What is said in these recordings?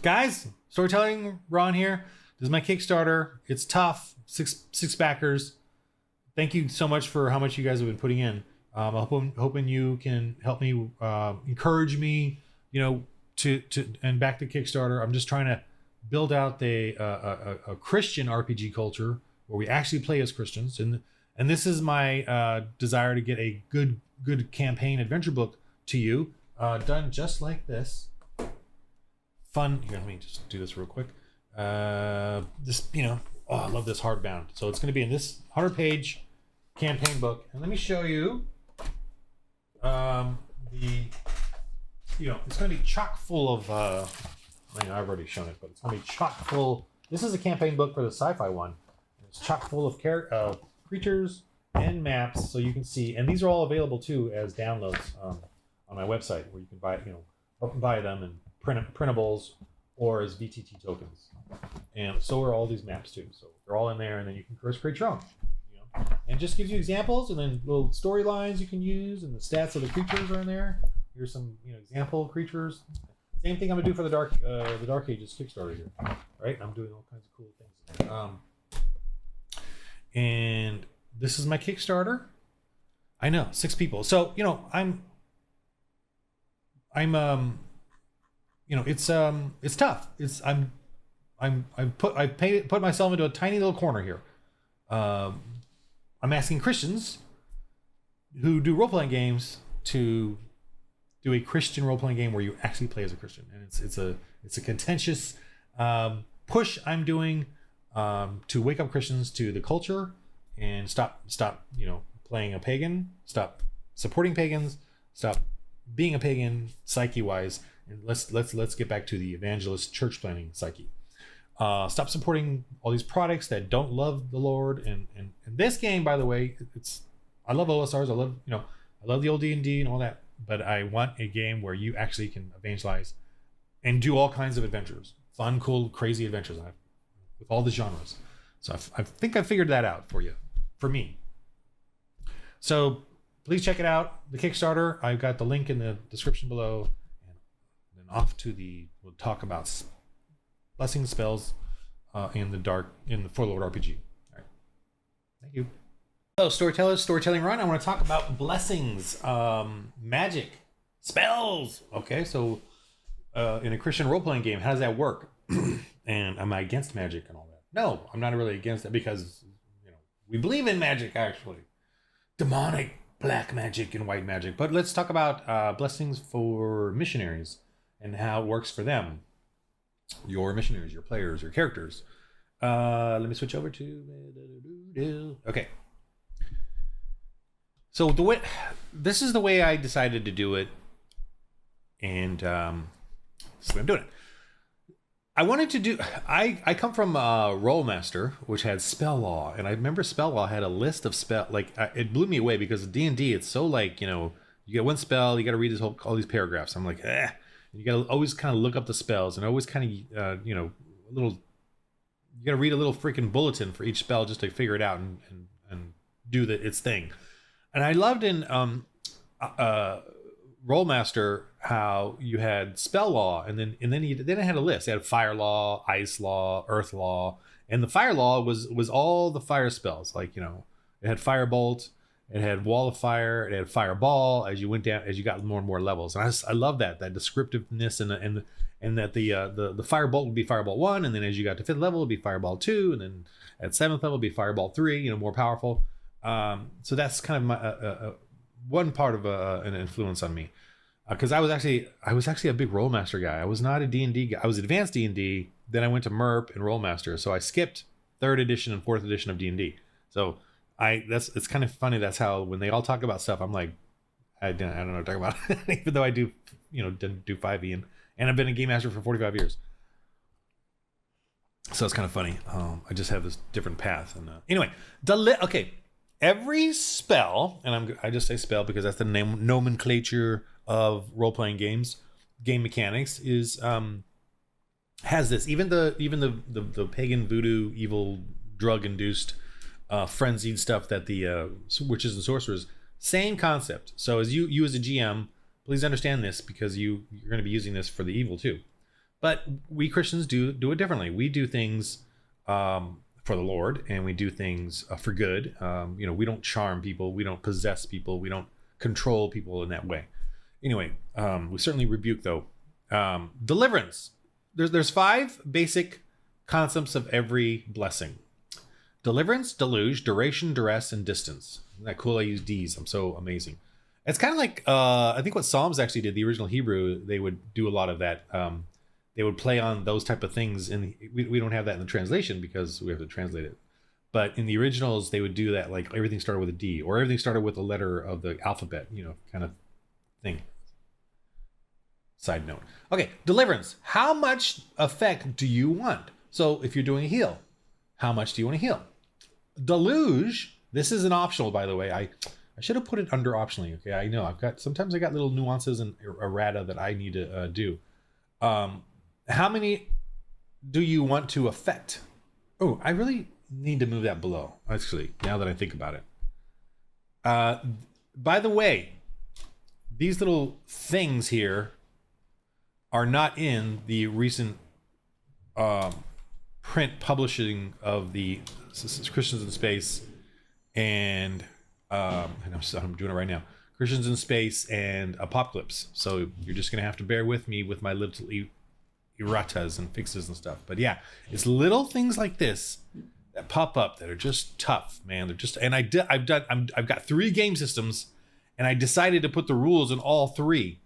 Guys, storytelling Ron here. This is my Kickstarter. It's tough. Six backers. Thank you so much for how much you guys have been putting in. I'm hoping you can help me, encourage me, to and back to Kickstarter. I'm just trying to build out a Christian RPG culture where we actually play as Christians, and this is my desire to get a good campaign adventure book to you, done just like this. Fun. Here, let me just do this real quick. I love this hardbound. So it's going to be in this 100-page campaign book, and let me show you. It's going to be chock full of. I've already shown it, but it's going to be chock full. This is a campaign book for the sci-fi one. It's chock full of creatures and maps, so you can see. And these are all available too as downloads on my website, where you can buy them and printables or as VTT tokens. And so are all these maps too. So they're all in there, and then you can create your own. And just gives you examples and then little storylines you can use, and the stats of the creatures are in there. Here's some example creatures. Same thing I'm gonna do for the Dark Ages Kickstarter here, right? I'm doing all kinds of cool things. And this is my Kickstarter. I know, 6 people. So it's tough. I've put myself into a tiny little corner here. I'm asking Christians who do role-playing games to do a Christian role-playing game where you actually play as a Christian, and it's a contentious push I'm doing to wake up Christians to the culture and stop playing a pagan, stop supporting pagans, stop being a pagan psyche-wise, and let's get back to the evangelist church planning psyche. Stop supporting all these products that don't love the Lord. And this game, by the way, I love OSRs. I love the old D&D and all that, but I want a game where you actually can evangelize and do all kinds of adventures, fun, cool, crazy adventures with all the genres. So I think I figured that out for me. So please check it out. The Kickstarter, I've got the link in the description below. And then we'll talk about blessing spells in the For Lord RPG. All right. Thank you. Hello, storytellers, storytelling run. I want to talk about blessings, magic, spells. Okay, so in a Christian role-playing game, how does that work? And am I against magic and all that? No, I'm not really against it, because we believe in magic, actually. Demonic black magic and white magic. But let's talk about blessings for missionaries and how it works for them. Your missionaries, your players, your characters. Let me switch over to okay. So this is the way I decided to do it, and this is the way I'm doing it. I wanted to do. I come from Rollmaster, which had spell law, and I remember spell law had a list of spell. It blew me away, because D&D, it's so you get one spell, you got to read all these paragraphs. I'm like, eh. You got to always kind of look up the spells, and always kind of, you got to read a little freaking bulletin for each spell just to figure it out and do its thing. And I loved in Rollmaster how you had spell law, and then it had a list. It had fire law, ice law, earth law, and the fire law was all the fire spells. It had firebolt. It had wall of fire. It had fireball as you went down, as you got more and more levels. And I love that descriptiveness, and that the firebolt would be fireball 1, and then as you got to 5th level, it'd be fireball 2, and then at 7th level, it'd be fireball 3. More powerful. So that's kind of my one part of an influence on me, because I was actually a big Rollmaster guy. I was not a D&D guy. I was advanced D&D. Then I went to MERP and Rollmaster. So I skipped 3rd edition and 4th edition of D&D. So it's kind of funny. That's how, when they all talk about stuff, I'm like, I don't know what to talk about. Even though I do, didn't do 5e, and I've been a game master for 45 years. So it's kind of funny. I just have this different path. And anyway, okay. Every spell, and I just say spell because that's the nomenclature of role-playing games, game mechanics, is has this. Even the pagan voodoo evil drug-induced frenzied stuff that the witches and sorcerers, same concept. So as you as a GM, please understand this, because you're going to be using this for the evil too. But we Christians do it differently. We do things for the Lord, and we do things for good. We don't charm people, we don't possess people, we don't control people in that way. Anyway, we certainly rebuke though. Deliverance. There's 5 basic concepts of every blessing: deliverance, deluge, duration, duress, and distance. Isn't that cool? I use D's. I'm so amazing. It's kind of like I think what Psalms actually did. The original Hebrew, they would do a lot of that. They would play on those type of things, and we don't have that in the translation because we have to translate it. But in the originals, they would do that, like everything started with a D, or everything started with a letter of the alphabet, kind of thing. Side note. Okay, deliverance. How much effect do you want? So if you're doing a heal, how much do you want to heal? Deluge. This is an optional, by the way. I should have put it under optionally. Okay, I know sometimes I got little nuances and errata that I need to do. How many do you want to affect? Oh, I really need to move that below, actually, now that I think about it. By the way, these little things here are not in the recent print publishing of the Christians in Space and I'm doing it right now. Christians in Space and Apocalypse. So you're just going to have to bear with me with my little erratas and fixes and stuff. But yeah, it's little things like this that pop up that are just tough, man. They're just, and I've got 3 game systems, and I decided to put the rules in all 3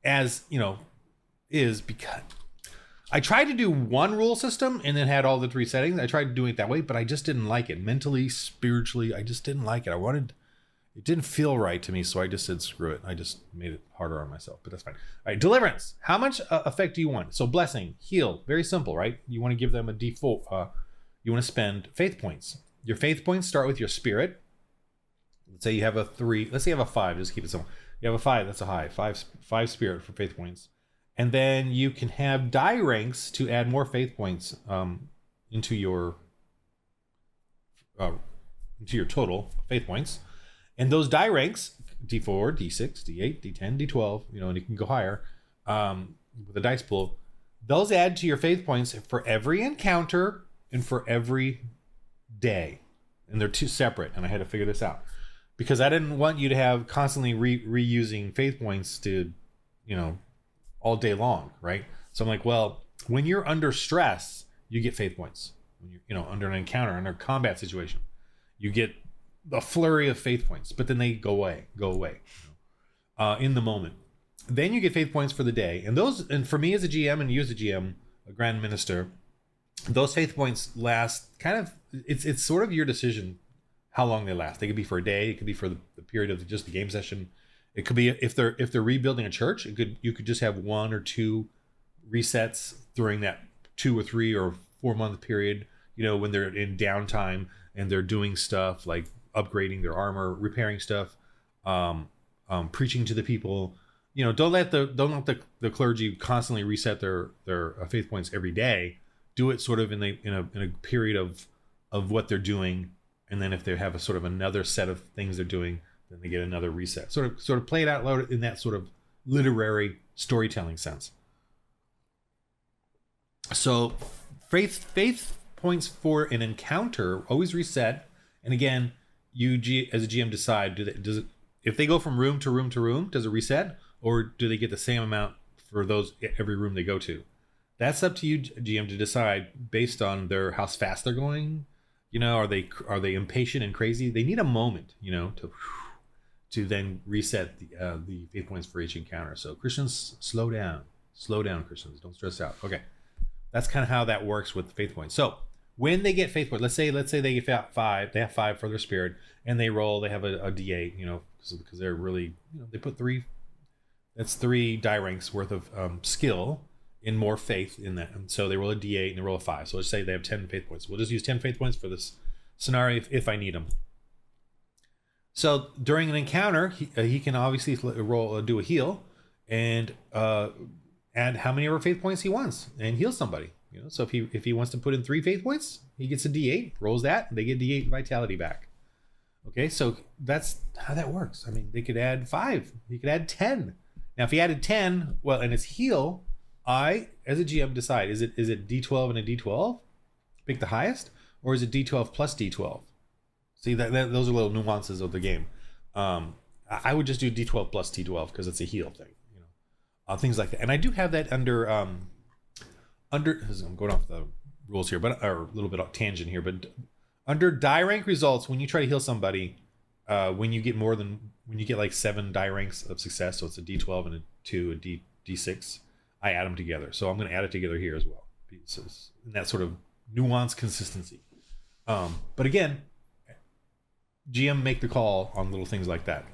as, is because I tried to do one rule system and then had all the 3 settings. I tried doing it that way, but I just didn't like it. Mentally, spiritually, I just didn't like it. It didn't feel right to me, so I just said, screw it. I just made it harder on myself, but that's fine. All right, deliverance. How much effect do you want? So blessing, heal, very simple, right? You want to give them a default. You want to spend faith points. Your faith points start with your spirit. Let's say you have a 3. Let's say you have a 5. Just keep it simple. You have a 5. That's a high. 5 spirit for faith points. And then you can have die ranks to add more faith points into your total faith points. And those die ranks, D4, D6, D8, D10, D12, and you can go higher with a dice pool. Those add to your faith points for every encounter and for every day. And they're 2 separate, and I had to figure this out. Because I didn't want you to have constantly reusing faith points to, all day long, right? So I'm like, well, when you're under stress, you get faith points. When you're, under an encounter, under a combat situation, you get a flurry of faith points, but then they go away in the moment. Then you get faith points for the day, and for me as a GM and you as a GM, a Grand Minister, those faith points last kind of. It's sort of your decision how long they last. They could be for a day. It could be for the period of just the game session. It could be if they're rebuilding a church. You could just have 1 or 2 resets during that 2 or 3 or 4 month period. When they're in downtime and they're doing stuff like upgrading their armor, repairing stuff, preaching to the people. Don't let the clergy constantly reset their faith points every day. Do it sort of in a period of what they're doing, and then if they have a sort of another set of things they're doing, then they get another reset. Sort of play it out loud in that sort of literary storytelling sense. So faith points for an encounter always reset, and again, you as a GM decide if they go from room to room to room, does it reset, or do they get the same amount for every room they go to? That's up to you, GM, to decide based on how fast they're going. Are they impatient and crazy? They need a moment, to then reset the faith points for each encounter. So Christians, slow down, Christians, don't stress out. Okay, that's kind of how that works with the faith points. So when they get faith points, let's say they get 5, they have 5 for their spirit, and they have a D8, because they're really, they put 3. That's 3 die ranks worth of skill in more faith in that, and so they roll a D8 and they roll a 5. So let's say they have 10 faith points. We'll just use 10 faith points for this scenario if I need them. So during an encounter, he can obviously do a heal and add how many ever faith points he wants and heal somebody. So if he wants to put in 3 faith points, he gets a D8, rolls that, and they get D8 vitality back. Okay, so that's how that works. I mean, they could add 5, he could add 10. Now, if he added 10, well, and it's heal, I, as a GM, decide is it D12 and a D12, pick the highest, or is it D12 plus D12? See that those are little nuances of the game. I would just do D12 plus D12 because it's a heal thing, things like that. And I do have that under I'm going off the rules here, but or a little bit off tangent here, but under die rank results, when you try to heal somebody, when you get like 7 die ranks of success, so it's a D12 and a 2, a D6, I add them together. So I'm going to add it together here as well. So in that sort of nuanced consistency. But again, GM make the call on little things like that.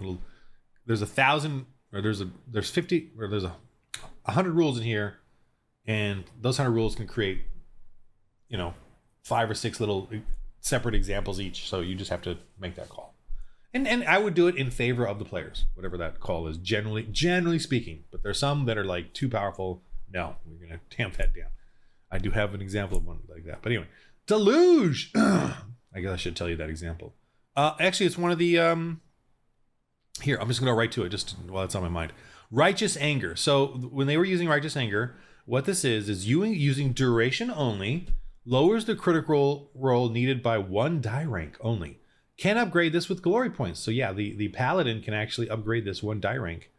There's 1,000 or there's 50 or there's 100 rules in here, and those 100 rules can create 5 or 6 little separate examples each. So you just have to make that call. And I would do it in favor of the players, whatever that call is, generally speaking. But there's some that are like too powerful. No, we're gonna tamp that down. I do have an example of one like that. But anyway, Deluge. I guess I should tell you that example. Actually, it's one of the here. I'm just gonna go right to it, just while it's on my mind. Righteous Anger. So when they were using Righteous Anger, what this is you using duration only lowers the critical roll needed by 1 die rank only. Can upgrade this with glory points. So yeah, the paladin can actually upgrade this 1 die rank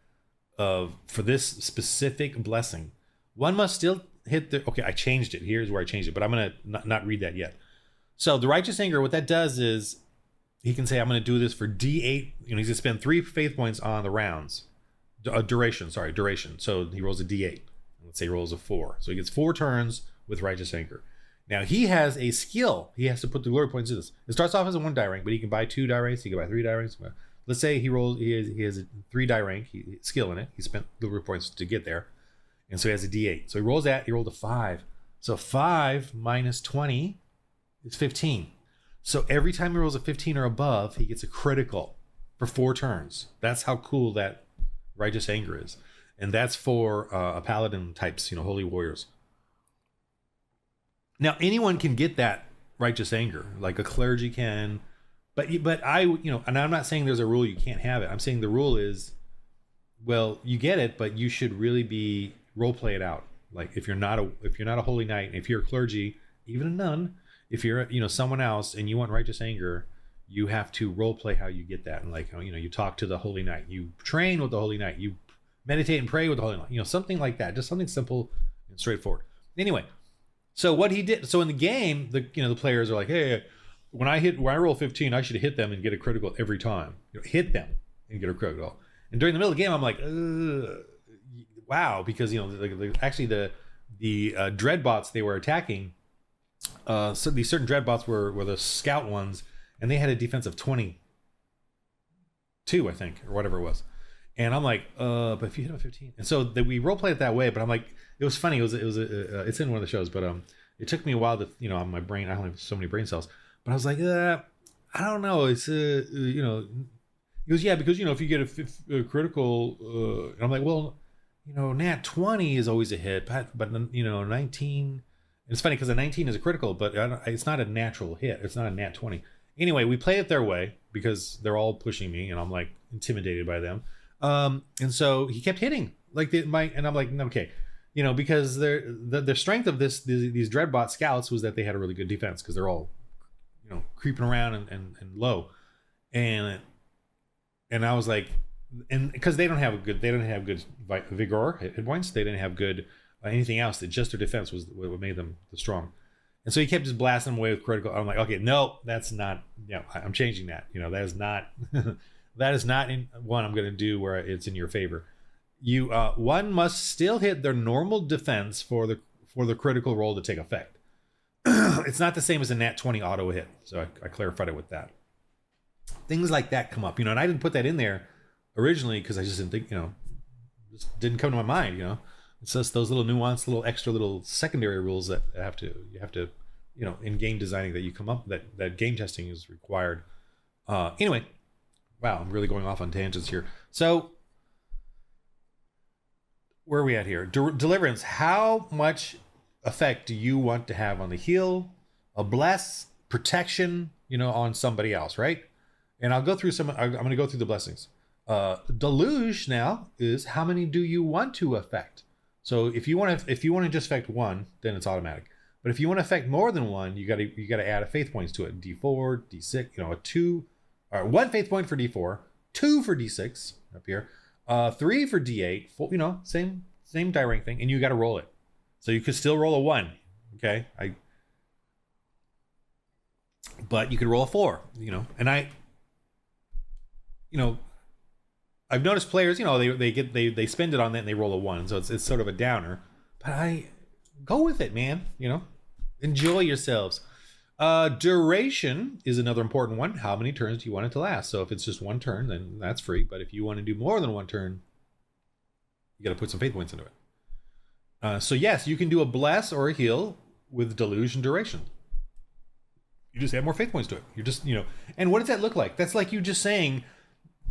for this specific blessing. One must still hit the... Okay, I changed it. Here's where I changed it, but I'm going to not read that yet. So the Righteous Anger, what that does is he can say, I'm going to do this for D8. He's going to spend 3 faith points on the rounds. Duration. So he rolls a D8. Let's say he rolls a 4. So he gets 4 turns with Righteous Anger. Now he has a skill. He has to put the glory points in this. It starts off as a 1 die rank, but he can buy 2 die ranks. He can buy 3 die ranks. Let's say he has a 3 die rank skill in it. He spent glory points to get there, and so he has a D8. So he rolls that. He rolled a 5. So 5 minus 20 is 15. So every time he rolls a 15 or above, he gets a critical for 4 turns. That's how cool that Righteous Anger is, and that's for a paladin types, holy warriors. Now anyone can get that Righteous Anger, like a clergy can, but I, and I'm not saying there's a rule you can't have it. I'm saying the rule is, well, you get it, but you should really be role play it out. Like if you're not a holy knight, if you're a clergy, even a nun, if you're someone else and you want Righteous Anger, you have to role play how you get that, and like you talk to the holy knight, you train with the holy knight, you meditate and pray with the holy knight, something like that, just something simple and straightforward. Anyway. So what he did, so in the game, the players are like, hey, when I roll 15, I should hit them and get a critical every time. Hit them and get a critical. And during the middle of the game, I'm like, wow, because actually the dreadbots they were attacking, so these certain dreadbots were the scout ones, and they had a defense of 22, I think, or whatever it was. And I'm like, but if you hit him at 15, and so we role played it that way. But I'm like, it was funny. It's in one of the shows, but it took me a while to on my brain. I only have so many brain cells, but I was like, I don't know. It's he goes, yeah, because if you get a critical, and I'm like, well, nat 20 is always a hit, but 19. And it's funny because a 19 is a critical, but it's not a natural hit. It's not a nat 20. Anyway, we play it their way because they're all pushing me, and I'm like intimidated by them. And so he kept hitting and I'm like, okay, because the strength of these dreadbot scouts was that they had a really good defense because they're all, creeping around and low, and I was like, and because they don't have good vigor hit points, they didn't have good anything else. That just their defense was what made them strong. And so he kept just blasting them away with critical. I'm like, okay, no, that's not. I'm changing that. That is not. That is not in one I'm going to do where it's in your favor. One must still hit their normal defense for the critical roll to take effect. It's not the same as a nat 20 auto hit. So I clarified it with that. Things like that come up, and I didn't put that in there originally because I just didn't think, just didn't come to my mind, It's just those little nuanced, little extra, little secondary rules that you have to, in game designing that you come up that game testing is required. Anyway. Wow, I'm really going off on tangents here. So, where are we at here? Deliverance. How much effect do you want to have on the heal, a bless, protection, on somebody else, right? And I'll go through I'm going to go through the blessings. Deluge now is how many do you want to affect? So if you want to just affect one, then it's automatic. But if you want to affect more than one, you gotta add a faith points to it. D4, D6, a 2, or 1 faith point for D4, 2 for D6 up here, 3 for D8, 4, same die rank thing, and you got to roll it. So you could still roll a 1, okay? But you could roll a 4, and I've noticed players, they spend it on that and they roll a 1, so it's sort of a downer. But I go with it, man. Enjoy yourselves. Duration is another important one. How many turns do you want it to last? So if it's just 1 turn, then that's free. But if you want to do more than 1 turn, you got to put some faith points into it. So yes, you can do a bless or a heal with deluge and duration. You just add more faith points to it. You're just, and what does that look like? That's like you just saying,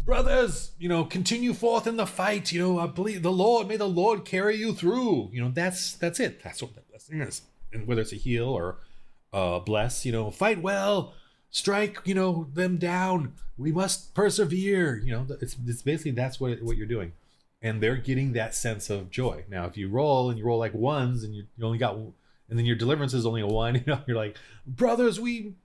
brothers, continue forth in the fight. I believe may the Lord carry you through. That's it. That's what that blessing is. And whether it's a heal or bless, fight well, strike, them down. We must persevere. It's basically that's what you're doing. And they're getting that sense of joy. Now, if you roll like ones and you only got, and then your deliverance is only a 1, you're like, brothers, we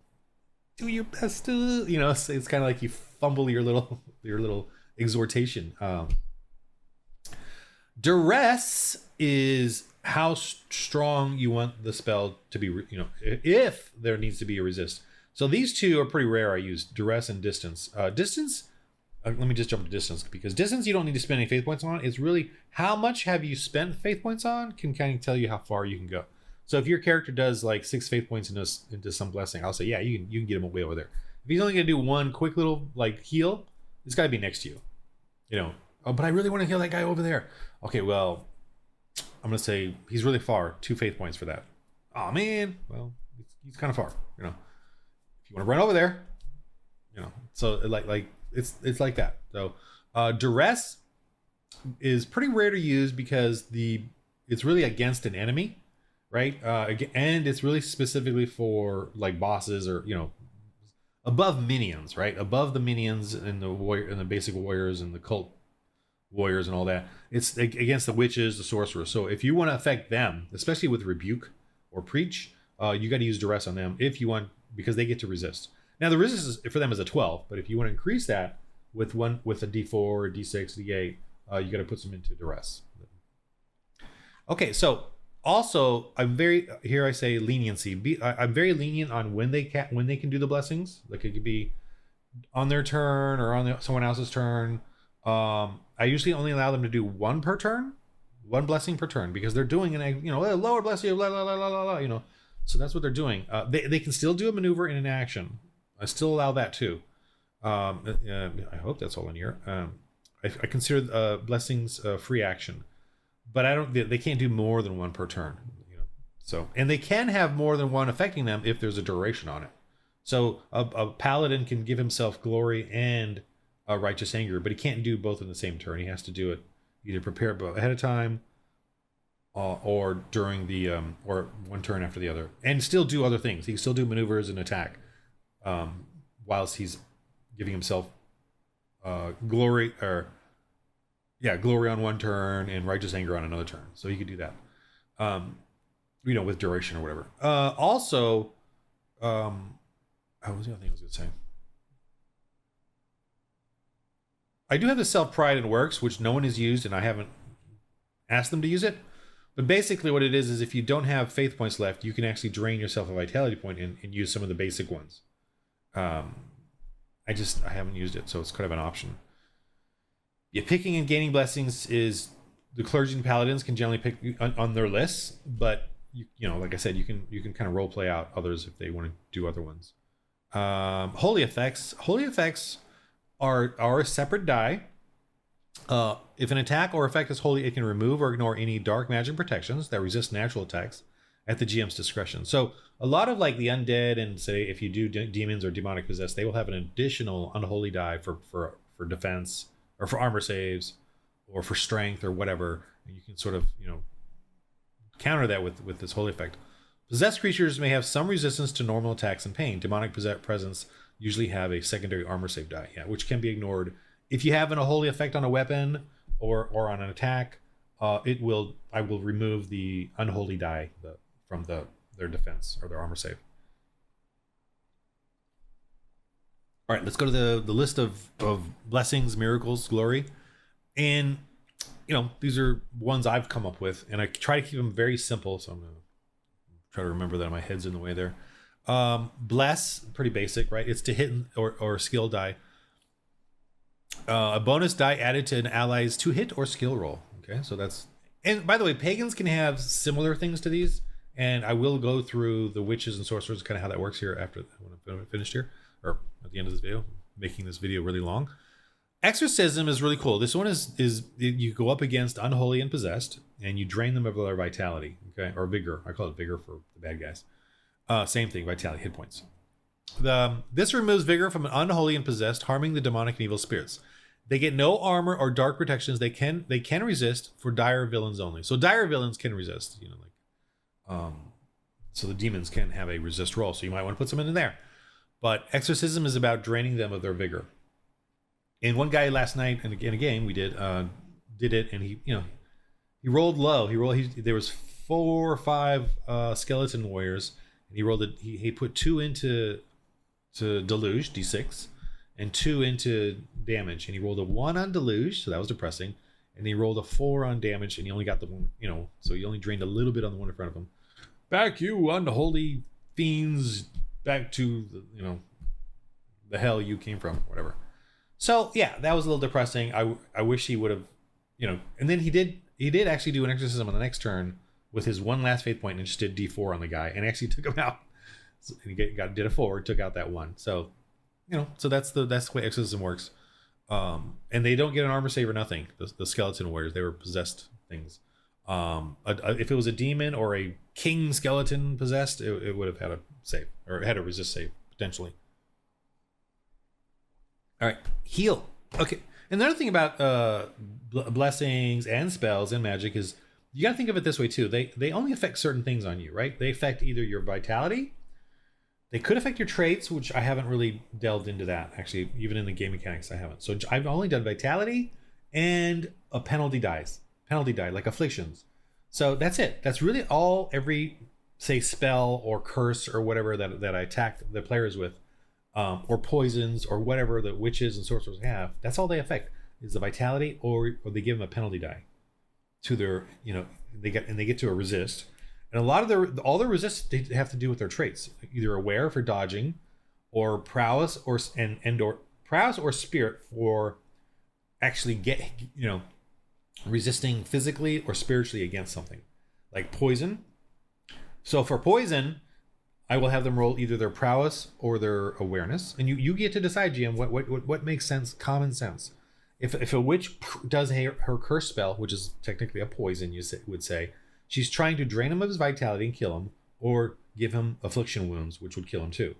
do your best to, it's kind of like you fumble your little exhortation. Duress is how strong you want the spell to be, if there needs to be a resist. So these two are pretty rare. I use duress and distance. Distance, let me just jump to distance, because distance you don't need to spend any faith points on. It's really how much have you spent faith points on can kind of tell you how far you can go. So if your character does like 6 faith points into some blessing, I'll say, yeah, you can get him way over there. If he's only gonna do 1 quick little like heal, it's got to be next to you. Oh, but I really want to heal that guy over there. Okay, well, I'm gonna say he's really far. 2 faith points for that. Oh man, well, he's kind of far. If you want to run over there, so like it's like that. So duress is pretty rare to use because it's really against an enemy, right? And it's really specifically for like bosses or above minions, right? Above the minions and the warrior and the basic warriors and the cult warriors and all that. It's against the witches, the sorcerers. So if you want to affect them, especially with rebuke or preach, you got to use duress on them if you want, because they get to resist. Now the resistance for them is a 12, but if you want to increase that with a D4, D6, D8, you got to put some into duress. Okay, so also I'm I say leniency. I'm very lenient on when they can do the blessings. Like it could be on their turn or on someone else's turn. I usually only allow them to do 1 per turn, 1 blessing per turn, because they're doing a lower blessing, blah, blah, blah, blah, blah, so that's what they're doing. They can still do a maneuver in an action. I still allow that too. I hope that's all in here. I consider blessings free action, but they can't do more than 1 per turn. So, and they can have more than 1 affecting them if there's a duration on it. So a paladin can give himself glory and righteous anger, but he can't do both in the same turn. He has to do it either prepare it ahead of time or during the or 1 turn after the other, and still do other things. He can still do maneuvers and attack whilst he's giving himself glory on 1 turn and righteous anger on another turn. So he could do that with duration or whatever. Also what was the other thing I was gonna say? I do have the self-pride in works, which no one has used, and I haven't asked them to use it. But basically what it is if you don't have faith points left, you can actually drain yourself a vitality point and use some of the basic ones. I haven't used it, so it's kind of an option. Yeah, picking and gaining blessings is the clergy and paladins can generally pick on their lists, but like I said, you can kind of role play out others if they want to do other ones. Holy effects. Holy effects are a separate die. If an attack or effect is holy, it can remove or ignore any dark magic protections that resist natural attacks at the GM's discretion. So a lot of like the undead, and say if you do demons or demonic possessed, they will have an additional unholy die for defense or for armor saves or for strength or whatever. And you can sort of counter that with this holy effect. Possessed creatures may have some resistance to normal attacks and pain. Demonic presence usually have a secondary armor save die, which can be ignored if you have a holy effect on a weapon or on an attack. I will remove the unholy die from their defense or their armor save. All right, let's go to the list of blessings, miracles, glory. And, these are ones I've come up with, and I try to keep them very simple. So I'm going to try to remember that my head's in the way there. Bless, pretty basic, right? It's to hit or skill die. A bonus die added to an ally's to hit or skill roll. Okay, so that's... And by the way, pagans can have similar things to these, and I will go through the witches and sorcerers, kind of how that works here when I'm finished here, or at the end of this video, making this video really long. Exorcism is really cool. This one is you go up against unholy and possessed, and you drain them of their vitality, okay, or vigor. I call it vigor for the bad guys. Same thing, vitality, hit points. This removes vigor from an unholy and possessed, harming the demonic and evil spirits. They get no armor or dark protections. They can resist for dire villains only. So dire villains can resist, so the demons can have a resist roll. So you might want to put some in there. But exorcism is about draining them of their vigor. And one guy last night in a game we did it, and he rolled low. There was 4 or 5 skeleton warriors, and he rolled it. He put 2 into deluge d6 and 2 into damage, and he rolled a 1 on deluge, so that was depressing, and he rolled a 4 on damage, and he only got the one, so he only drained a little bit on the one in front of him. Back, you unholy fiends, back to the hell you came from, whatever. So yeah, that was a little depressing. I wish he would have, and then he did actually do an exorcism on the next turn with his one last faith point and just did D4 on the guy and actually took him out. So he did a 4, took out that 1. So so that's the way exorcism works. And they don't get an armor save or nothing. The skeleton warriors, they were possessed things. If it was a demon or a king skeleton possessed, it would have had a save, or it had a resist save potentially. All right, heal. Okay, another thing about blessings and spells and magic is you got to think of it this way too. They only affect certain things on you, right? They affect either your vitality. They could affect your traits, which I haven't really delved into that, actually. Even in the game mechanics, I haven't. So I've only done vitality and a penalty die, like afflictions. So that's it. That's really all every, say, spell or curse or whatever that I attack the players with, or poisons or whatever the witches and sorcerers have. That's all they affect is the vitality, or they give them a penalty die to their, they get to a resist. And a lot of all their resists they have to do with their traits, either aware for dodging, or prowess or prowess or spirit for actually resisting physically or spiritually against something, like poison. So for poison, I will have them roll either their prowess or their awareness, and you get to decide, GM, what makes sense, common sense. If a witch does her curse spell, which is technically a poison, would say. She's trying to drain him of his vitality and kill him, or give him affliction wounds, which would kill him too.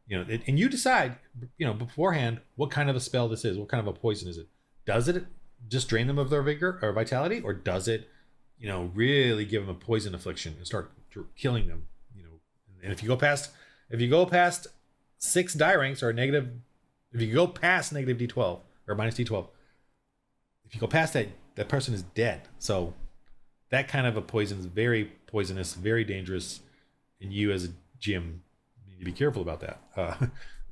And you decide, beforehand what kind of a spell this is, what kind of a poison is it. Does it just drain them of their vigor or vitality, or does it, really give them a poison affliction and start killing them? And if you go past 6 die ranks or negative, if you go past negative D12 or minus D12, if you go past that, that person is dead. So that kind of a poison is very poisonous, very dangerous, and you as a GM need to be careful about that.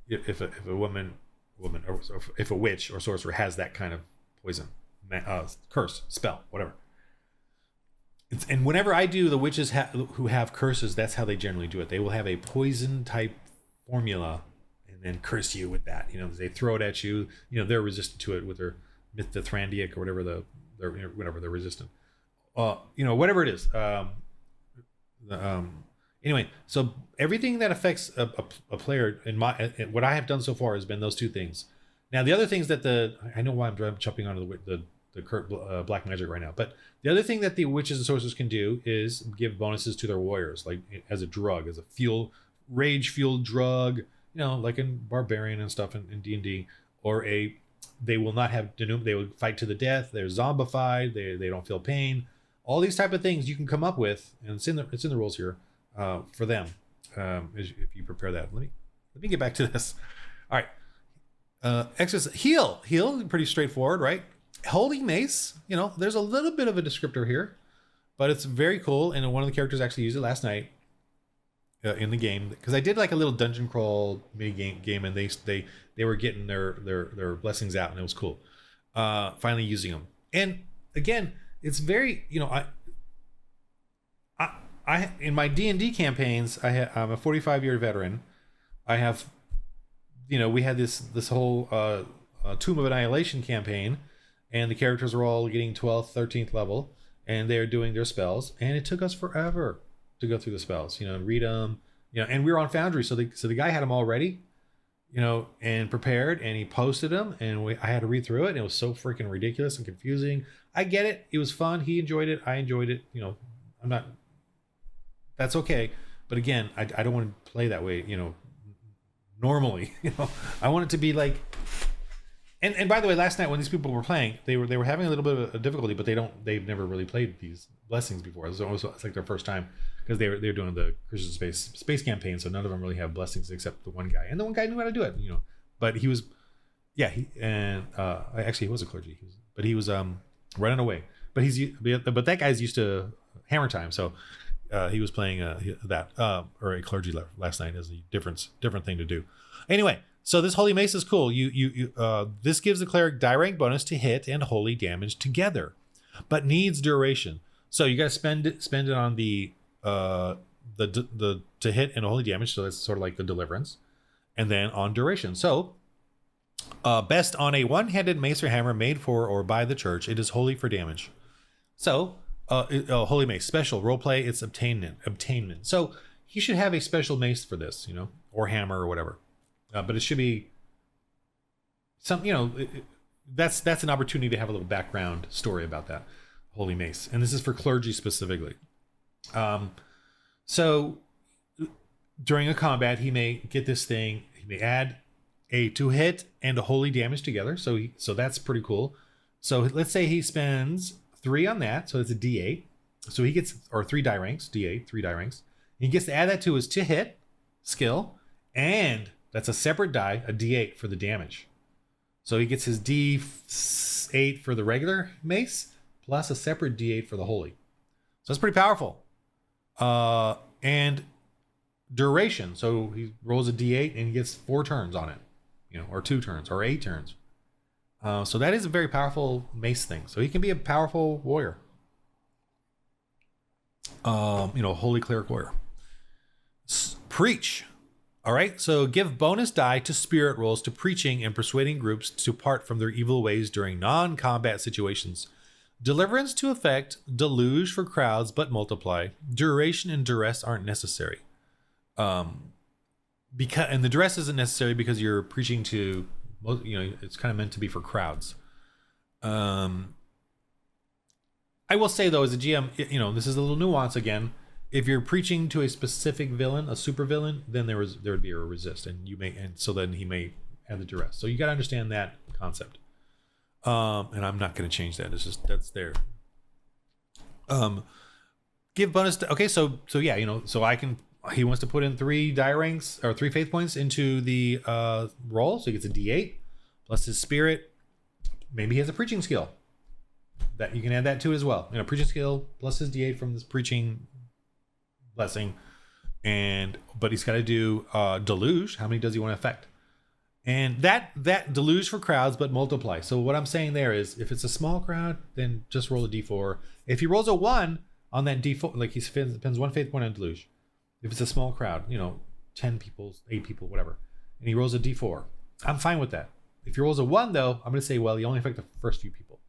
If a woman, or if a witch or sorcerer has that kind of poison, curse, spell, whatever. And whenever I do the witches who have curses, that's how they generally do it. They will have a poison type formula and then curse you with that. They throw it at you. They're resistant to it with their mithrandiac or whatever whatever they're resistant. Whatever it is. Anyway, so everything that affects a player what I have done so far has been those 2 things. Now the other things that I know why I'm jumping onto the black magic right now, but the other thing that the witches and sorcerers can do is give bonuses to their warriors, like as a drug, as a rage fueled drug, like in Barbarian and stuff in D&D, or they will not have denouement, they will fight to the death, they're zombified, they don't feel pain. All these type of things you can come up with, and it's in the rules here for them. If you prepare that, let me get back to this. All right, exercise, heal, pretty straightforward, right? Holy Mace, there's a little bit of a descriptor here, but it's very cool. And one of the characters actually used it last night in the game, because I did like a little dungeon crawl mini game, and they were getting their blessings out, and it was cool. Finally using them. And again, it's very, I in my D&D campaigns, I'm a 45-year veteran. I have, we had this whole Tomb of Annihilation campaign, and the characters are all getting 12th, 13th level, and they're doing their spells, and it took us forever to go through the spells, and read them, and we were on Foundry, so the guy had them all ready, and prepared, and he posted them, and I had to read through it, and it was so freaking ridiculous and confusing. I get it. It was fun. He enjoyed it. I enjoyed it. That's okay. But again, I don't want to play that way, normally. I want it to be like, and by the way, last night when these people were playing, they were having a little bit of a difficulty, but they've never really played these blessings before. It's like their first time, because they're doing the Christian space campaign, so none of them really have blessings except the one guy, and the one guy knew how to do it, but he was, actually he was a clergy, but he was running away, but that guy's used to hammer time, so he was playing that or a clergy last night as a different thing to do. Anyway, so this Holy Mace is cool. This gives the cleric die rank bonus to hit and holy damage together, but needs duration. So you got to spend it on the to hit and holy damage. So that's sort of like the deliverance, and then on duration. So best on a one-handed mace or hammer made for or by the church. It is holy for damage. So Holy Mace special roleplay. It's obtainment. So he should have a special mace for this, or hammer or whatever. But it should be some, that's an opportunity to have a little background story about that Holy Mace, and this is for clergy specifically. So during a combat, he may get this thing. He may add a to hit and a holy damage together. So that's pretty cool. So let's say he spends 3 on that, so it's a D8. So he gets, or 3 die ranks, D8, 3 die ranks. He gets to add that to his to hit skill, and that's a separate die, a D8 for the damage. So he gets his D8 for the regular mace, plus a separate D8 for the holy. So that's pretty powerful. And duration. So he rolls a D8 and he gets 4 turns on it, or 2 turns, or 8 turns. So that is a very powerful mace thing. So he can be a powerful warrior. Holy cleric warrior. Preach. All right, so give bonus die to spirit rolls to preaching and persuading groups to part from their evil ways during non-combat situations. Deliverance to effect, deluge for crowds but multiply. Duration and duress aren't necessary. And the duress isn't necessary because you're preaching to, it's kind of meant to be for crowds. I will say though, as a GM, this is a little nuance again. If you're preaching to a specific villain, a super villain, then there would be a resist, and so then he may add the duress. So you got to understand that concept. And I'm not going to change that. It's just that's there. Give bonus. So yeah, so I can. He wants to put in 3 die ranks or 3 faith points into the roll, so he gets a D8 plus his spirit. Maybe he has a preaching skill that you can add that to as well. Preaching skill plus his D8 from this preaching blessing, but he's got to do deluge. How many does he want to affect? And that deluge for crowds but multiply. So what I'm saying there is, if it's a small crowd, then just roll a D4. If he rolls a 1 on that D4, like he spends 1 faith point on deluge. If it's a small crowd, 10 people, 8 people, whatever, and he rolls a D4, I'm fine with that. If he rolls a 1 though, I'm going to say, well, you only affect the first few people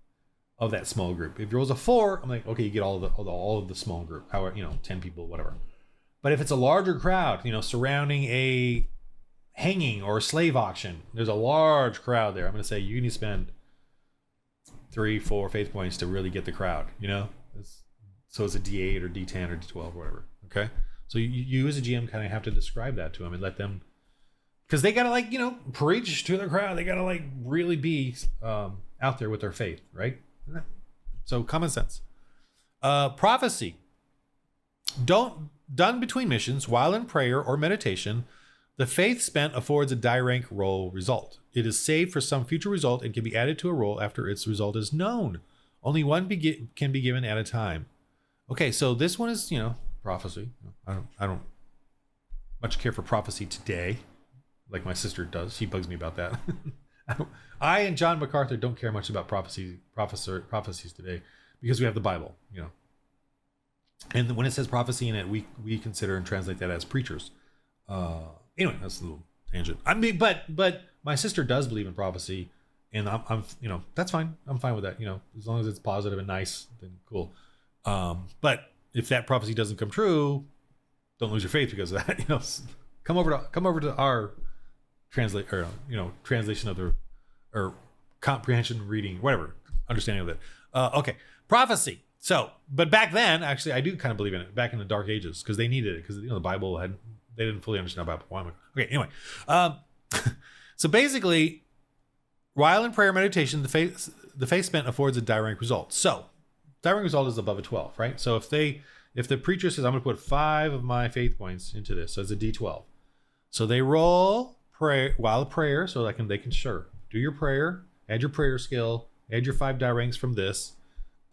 of that small group. If he rolls a 4, I'm like, okay, you get all of the small group, however, 10 people, whatever. But if it's a larger crowd, surrounding a hanging or a slave auction, there's a large crowd there, I'm going to say you need to spend 3-4 faith points to really get the crowd, so it's a D8 or D10 or D12 or whatever. Okay, so you as a GM kind of have to describe that to them and let them, because they gotta preach to the crowd. They gotta really be out there with their faith, right? So common sense. Prophecy. Done between missions while in prayer or meditation, The faith spent affords a die rank roll result. It is saved for some future result and can be added to a roll after its result is known. Only one can be given at a time. Okay, so this one is, prophecy. I don't much care for prophecy today, like my sister does. She bugs me about that. I and John MacArthur don't care much about prophecies today because we have the Bible, And when it says prophecy in it, we consider and translate that as preachers. Anyway, that's a little tangent. I mean, but my sister does believe in prophecy, and I'm that's fine. I'm fine with that. As long as it's positive and nice, then cool. But if that prophecy doesn't come true, don't lose your faith because of that. Come over to our translation of the or comprehension, reading, whatever, understanding of it. Okay, prophecy. So, but back then, actually, I do kind of believe in it. Back in the Dark Ages, because they needed it, because the Bible they didn't fully understand about Bible. Okay, anyway, so basically, while in prayer meditation, the faith spent affords a die rank result. So, die rank result is above a 12, right? So if the preacher says, I'm going to put 5 of my faith points into this, so it's a D12. So they roll prayer, so they can sure do your prayer, add your prayer skill, add your 5 die ranks from this.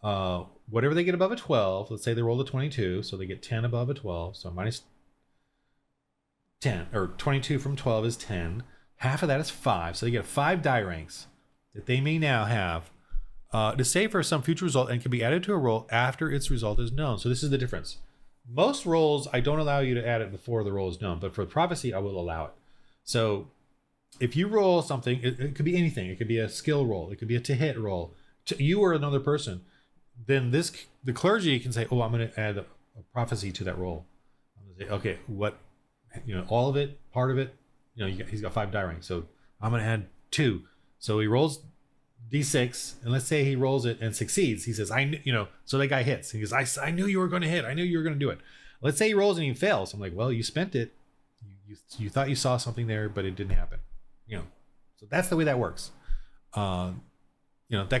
Whatever they get above a 12, let's say they roll a 22, so they get 10 above a 12, so minus 10, or 22 from 12 is 10. Half of that is 5, so they get 5 die ranks that they may now have to save for some future result and can be added to a roll after its result is known. So this is the difference. Most rolls, I don't allow you to add it before the roll is known, but for prophecy, I will allow it. So if you roll something, it could be anything. It could be a skill roll. It could be a to hit roll. To you or another person. Then the clergy can say, oh, I'm going to add a prophecy to that roll. I'm going to say, okay, what, all of it, part of it, he's got 5 die ranks. So I'm going to add 2. So he rolls D6, and let's say he rolls it and succeeds. He says, so that guy hits. He goes, I knew you were going to hit. I knew you were going to do it. Let's say he rolls and he fails. I'm like, well, you spent it. You thought you saw something there, but it didn't happen. So that's the way that works. That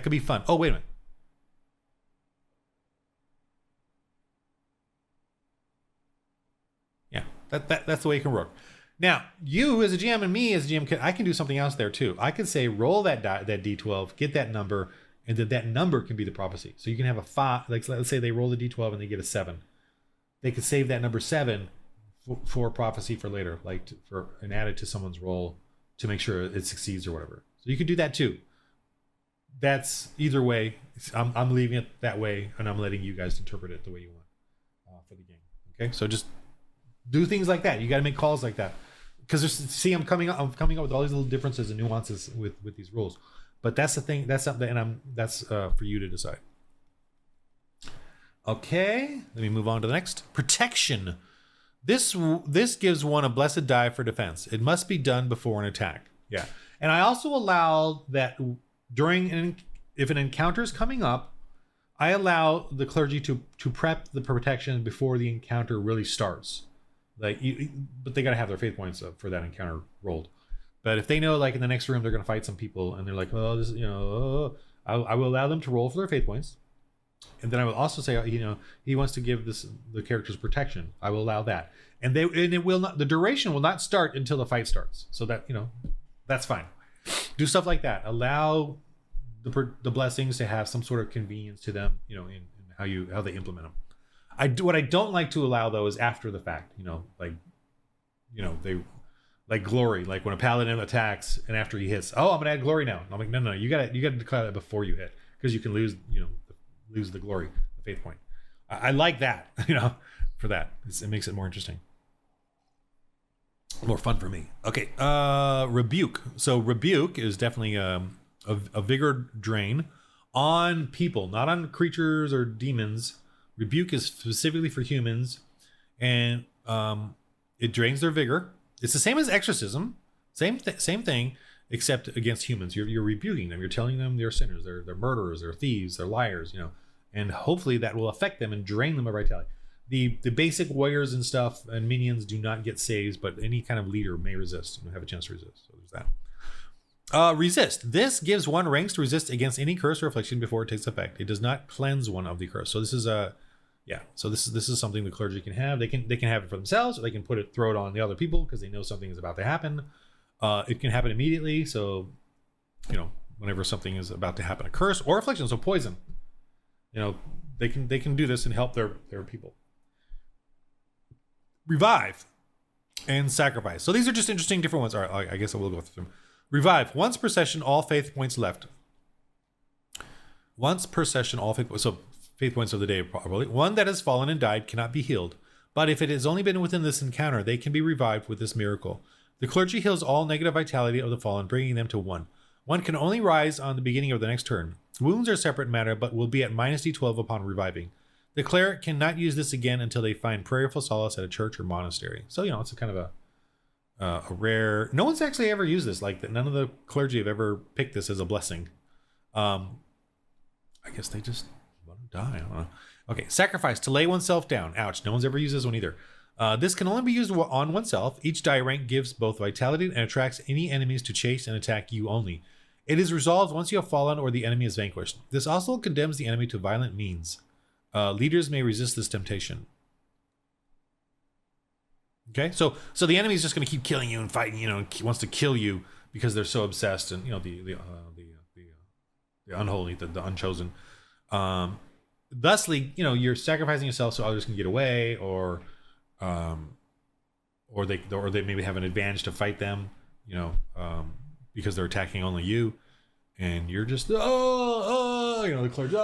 could be fun. Oh, wait a minute. Yeah, that's the way it can work. Now, you as a GM and me as a GM, I can do something else there too. I can say roll that D12, get that number, and then that number can be the prophecy. So you can have a 5, like let's say they roll the D12 and they get a 7. They could save that number 7 for prophecy for later, and add it to someone's roll to make sure it succeeds or whatever. So you could do that too. That's either way. I'm leaving it that way, and I'm letting you guys interpret it the way you want for the game. Okay, so just do things like that. You got to make calls like that. Because I'm coming up with all these little differences and nuances with these rules, but that's the thing. That's something, and that's for you to decide. Okay, let me move on to the next. Protection. This gives one a blessed die for defense. It must be done before an attack. Yeah, and I also allow that if an encounter is coming up, I allow the clergy to prep the protection before the encounter really starts. But they got to have their faith points up for that encounter rolled. But if they know, in the next room, they're going to fight some people, and they're like, oh, this, I will allow them to roll for their faith points. And then I will also say, he wants to give the characters protection. I will allow that. And it will not, the duration will not start until the fight starts. So that, that's fine. Do stuff like that. Allow the blessings to have some sort of convenience to them, in how they implement them. What I don't like to allow though is after the fact, they like glory, like when a paladin attacks and after he hits, oh, I'm gonna add glory now. I'm like, no, you gotta declare that before you hit, because you can lose the glory, the faith point. I like that, for that. It makes it more interesting, more fun for me. Okay, rebuke. So rebuke is definitely a vigor drain on people, not on creatures or demons. Rebuke is specifically for humans, and it drains their vigor. It's the same as exorcism, same thing, except against humans. You're rebuking them. You're telling them they're sinners, they're murderers, they're thieves, they're liars. And hopefully that will affect them and drain them of vitality. The basic warriors and stuff and minions do not get saves, but any kind of leader may resist. Have a chance to resist. So there's that. Resist. This gives one ranks to resist against any curse or affliction before it takes effect. It does not cleanse one of the curse. So this is Yeah. So this is something the clergy can have. They can have it for themselves, or they can throw it on the other people because they know something is about to happen. It can happen immediately. So, whenever something is about to happen, a curse or affliction, so poison, they can do this and help their people. Revive and sacrifice. So these are just interesting different ones. All right, I guess I will go through them. Revive. Once per session, all faith points left. Once per session, all faith points. So faith points of the day, probably. One that has fallen and died cannot be healed. But if it has only been within this encounter, they can be revived with this miracle. The clergy heals all negative vitality of the fallen, bringing them to 1. One can only rise on the beginning of the next turn. Wounds are separate matter, but will be at minus D12 upon reviving. The cleric cannot use this again until they find prayerful solace at a church or monastery. So, it's a kind of a rare... No one's actually ever used this. Like, none of the clergy have ever picked this as a blessing. I guess they just want to die. I don't know. Okay, sacrifice, to lay oneself down. Ouch, no one's ever used this one either. This can only be used on oneself. Each die rank gives both vitality and attracts any enemies to chase and attack you only. It is resolved once you have fallen or the enemy is vanquished. This also condemns the enemy to violent means. Leaders may resist this temptation. Okay, so the enemy is just going to keep killing you and fighting. Wants to kill you because they're so obsessed, and the unholy, the unchosen. Thusly, you're sacrificing yourself so others can get away, or they maybe have an advantage to fight them, because they're attacking only you, and you're just the clergy,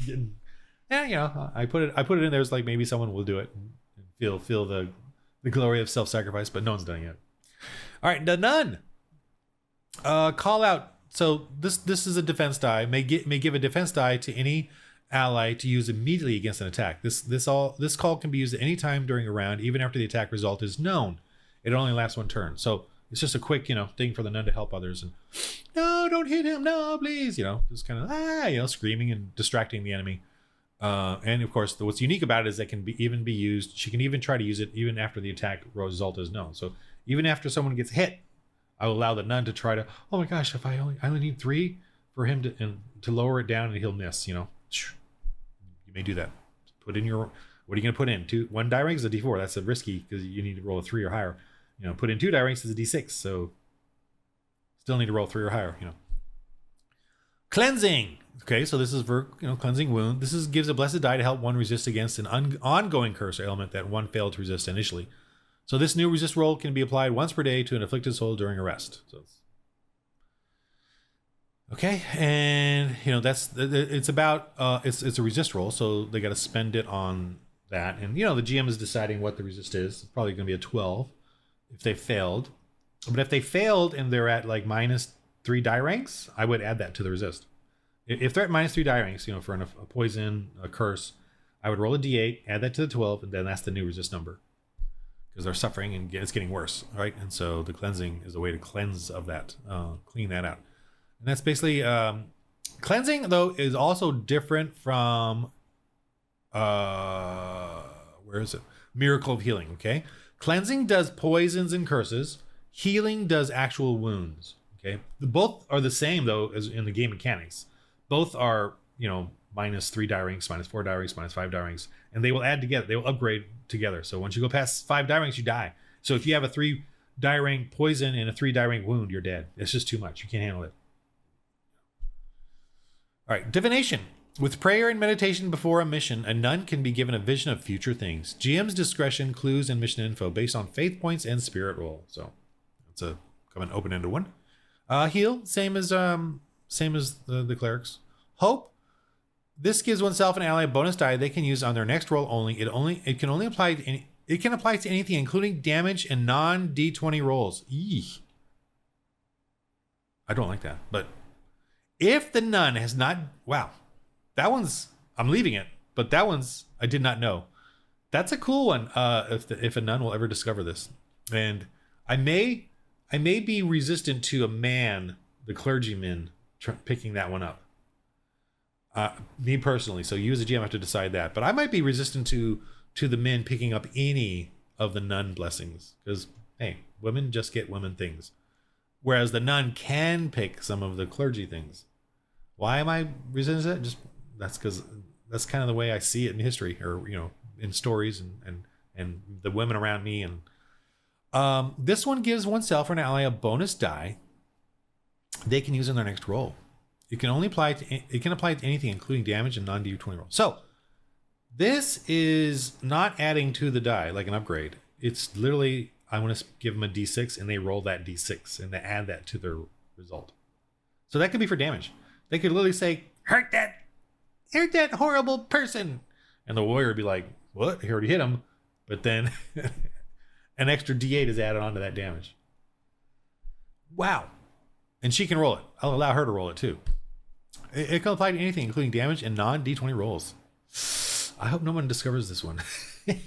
getting, I put it in there as like maybe someone will do it and feel the glory of self-sacrifice, but no one's done it yet. All right, the nun. Call out. So this is a defense die. May give a defense die to any ally to use immediately against an attack. This call can be used at any time during a round, even after the attack result is known. It only lasts 1 turn. So it's just a quick, thing for the nun to help others. And no, don't hit him. No, please. Just kind of screaming and distracting the enemy. And of course, what's unique about it is that can even be used. She can even try to use it even after the attack result is known. So even after someone gets hit, I will allow the nun to try to, oh my gosh, if I only need 3 for him to lower it down and he'll miss, You may do that. Put in what are you going to put in? 1 die rank is a D4. That's a risky because you need to roll a 3 or higher. Put in 2 die ranks is a D6. So still need to roll 3 or higher, Cleansing. Okay, so this is for, cleansing wound. This gives a blessed die to help one resist against an ongoing curse or ailment that one failed to resist initially. So this new resist roll can be applied once per day to an afflicted soul during a rest. So okay, and it's about it's a resist roll, so they got to spend it on that, and the GM is deciding what the resist is. It's probably going to be a 12 if they failed, but if they failed and they're at like minus 3 die ranks, I would add that to the resist. If they're at minus 3 die ranks, for a poison, a curse, I would roll a d8, add that to the 12, and then that's the new resist number. Because they're suffering and it's getting worse, right? And so the cleansing is a way to cleanse of that, clean that out. And that's basically, cleansing, though, is also different from, where is it? Miracle of Healing, okay? Cleansing does poisons and curses. Healing does actual wounds, okay? Both are the same, though, as in the game mechanics. Both are, minus 3 die ranks, minus 4 die ranks, minus 5 die ranks, and they will add together. They will upgrade together. So once you go past 5 die ranks, you die. So if you have a 3 die rank poison and a 3 die rank wound, you're dead. It's just too much. You can't handle it. All right, divination. With prayer and meditation before a mission, a nun can be given a vision of future things. GM's discretion, clues, and mission info based on faith points and spirit roll. So it's a kind of an open-ended one. Heal, same as the clerics. Hope. This gives oneself and ally a bonus die they can use on their next roll only. It can apply to anything, including damage and non D20 rolls. Eee. I don't like that. But if the nun has not, wow, that one's, I'm leaving it. But that one's, I did not know. That's a cool one. If a nun will ever discover this, and I may be resistant to a man, the clergyman, picking that one up. Me personally, so you as a GM have to decide that. But I might be resistant to the men picking up any of the nun blessings because, hey, women just get women things, whereas the nun can pick some of the clergy things. Why am I resistant to that? Just that's that's kind of the way I see it in history, or in stories and the women around me. And this one gives oneself or an ally a bonus die they can use in their next roll. It can apply to anything, including damage and non-d20 rolls. So this is not adding to the die like an upgrade. It's literally, I want to give them a d6 and they roll that d6 and they add that to their result. So that could be for damage. They could literally say, hurt that horrible person. And the warrior would be like, what? He already hit him. But then an extra d8 is added onto that damage. Wow. And she can roll it. I'll allow her to roll it too. It can apply to anything, including damage and non-d20 rolls. I hope no one discovers this one. That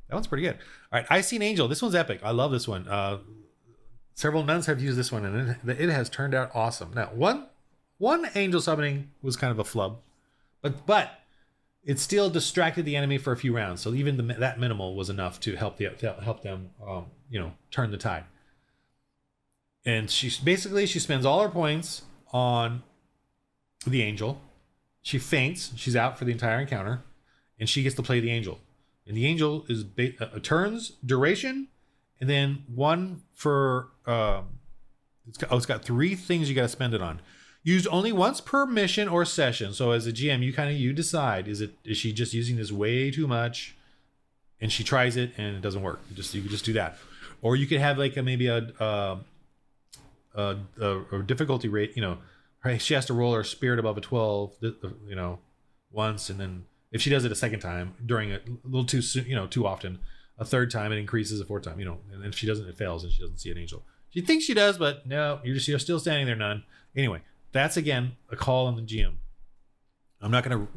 one's pretty good. All right, I See an Angel. This one's epic. I love this one. Several nuns have used this one, and it has turned out awesome. Now, one angel summoning was kind of a flub, but it still distracted the enemy for a few rounds. So even that minimal was enough to help them, turn the tide. And she spends all her points on the angel. She faints. She's out for the entire encounter, and she gets to play the angel. And the angel is a turn's duration, and then one for it's got 3 things you got to spend it on. Used only once per mission or session. So as a GM, you decide, is she just using this way too much, and she tries it and it doesn't work. You can just do that, or you could have like maybe a difficulty rate. She has to roll her spirit above a 12, once, and then if she does it a second time during a little too soon, too often, a third time it increases, a fourth time, and if she doesn't, it fails and she doesn't see an angel. She thinks she does, but no, you're still standing there, nun. Anyway, that's again a call on the GM. I'm not going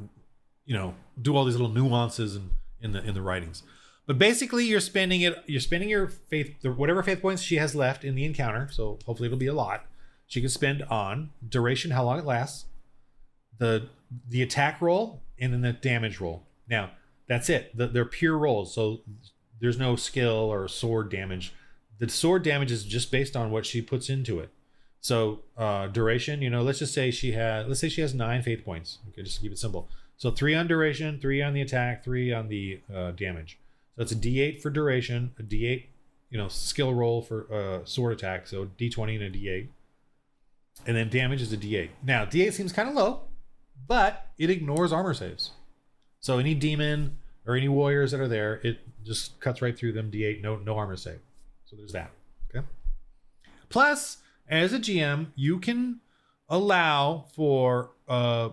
to, do all these little nuances in the writings, but basically you're spending your faith, whatever faith points she has left in the encounter. So hopefully it'll be a lot. She can spend on duration, how long it lasts, the attack roll, and then the damage roll. Now that's it. They're pure rolls, so there's no skill or sword damage. The sword damage is just based on what she puts into it. So duration, let's say she has 9 faith points. Okay, just to keep it simple. So 3 on duration, 3 on the attack, 3 on the damage. So it's a d8 for duration, a d8, skill roll for sword attack. So d20 and a d8. And then damage is a d8. Now, d8 seems kind of low, but it ignores armor saves. So any demon or any warriors that are there, it just cuts right through them. D8, no armor save. So there's that. Okay. Plus, as a GM, you can allow for let's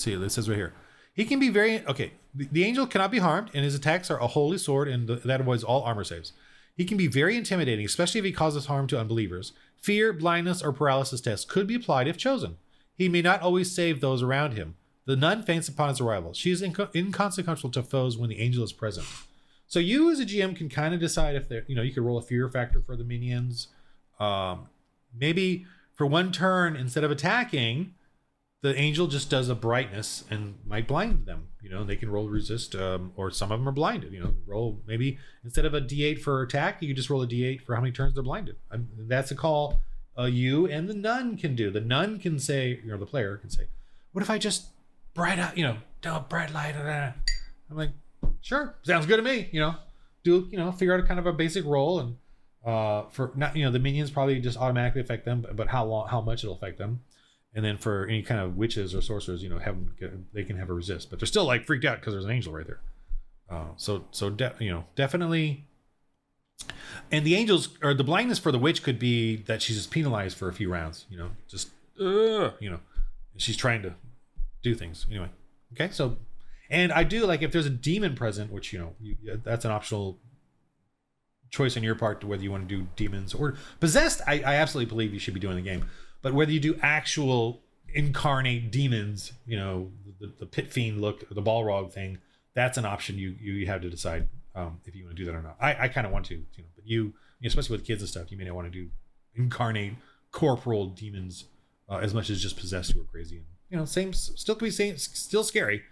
see, it says right here. He can be the angel cannot be harmed, and his attacks are a holy sword, and that avoids all armor saves. He can be very intimidating, especially if he causes harm to unbelievers. Fear, blindness, or paralysis tests could be applied if chosen. He may not always save those around him. The nun faints upon his arrival. She is inconsequential to foes when the angel is present. So you as a GM can kind of decide if you could roll a fear factor for the minions. Maybe for one turn, instead of attacking, the angel just does a brightness and might blind them. They can roll resist, or some of them are blinded. Roll maybe instead of a d8 for attack, you can just roll a d8 for how many turns they're blinded. That's a call you and the nun can do. The nun can say, the player can say, what if I just bright out, bright light. I'm like, sure, sounds good to me. Figure out a kind of a basic roll, and for not, the minions probably just automatically affect them, but how much it'll affect them. And then for any kind of witches or sorcerers, they can have a resist, but they're still like freaked out because there's an angel right there. Definitely. And the angels, or the blindness for the witch, could be that she's just penalized for a few rounds. She's trying to do things anyway. Okay, so, and I do like if there's a demon present, which that's an optional choice on your part to whether you want to do demons or possessed. I absolutely believe you should be doing the game. But whether you do actual incarnate demons, the pit fiend look, the Balrog thing, that's an option you have to decide if you want to do that or not. I kind of want to, but you, especially with kids and stuff, you may not want to do incarnate corporal demons as much as just possessed who are crazy. And, still could be still scary.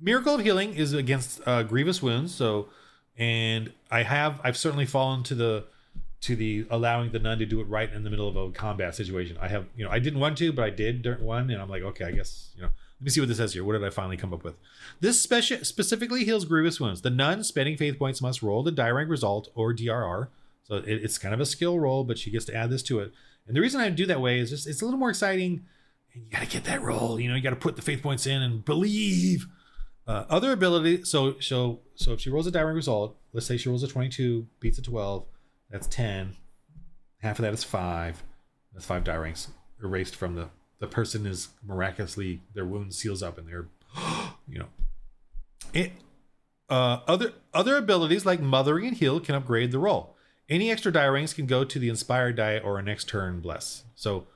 Miracle of Healing is against grievous wounds. So, and I've certainly fallen to to the allowing the nun to do it right in the middle of a combat situation. I have, I didn't want to, but I did during one, and I'm like, okay, I guess, let me see what this says here. What did I finally come up with? This specifically heals grievous wounds. The nun spending faith points must roll the die rank result, or DRR. So it's kind of a skill roll, but she gets to add this to it. And the reason I do that way is just it's a little more exciting. And you got to get that roll. You got to put the faith points in and believe. Other ability. So if she rolls a die rank result, let's say she rolls a 22, beats a 12. That's 10. Half of that is 5. That's 5 die ranks erased from the person is miraculously, their wound seals up and they're, other abilities like mothering and heal can upgrade the roll. Any extra die ranks can go to the inspired die or a next turn bless. So,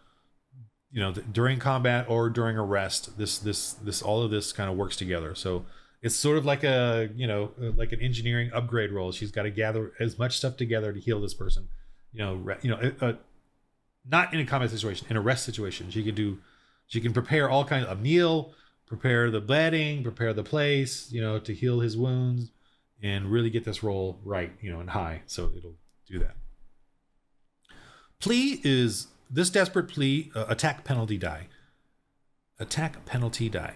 during combat or during a rest, this all of this kind of works together. So it's sort of like like an engineering upgrade roll. She's got to gather as much stuff together to heal this person. Not in a combat situation, in a rest situation. She can prepare all kinds of a meal, prepare the bedding, prepare the place, to heal his wounds and really get this roll right, and high. So it'll do that. Plea is this desperate plea, attack penalty die. Attack penalty die.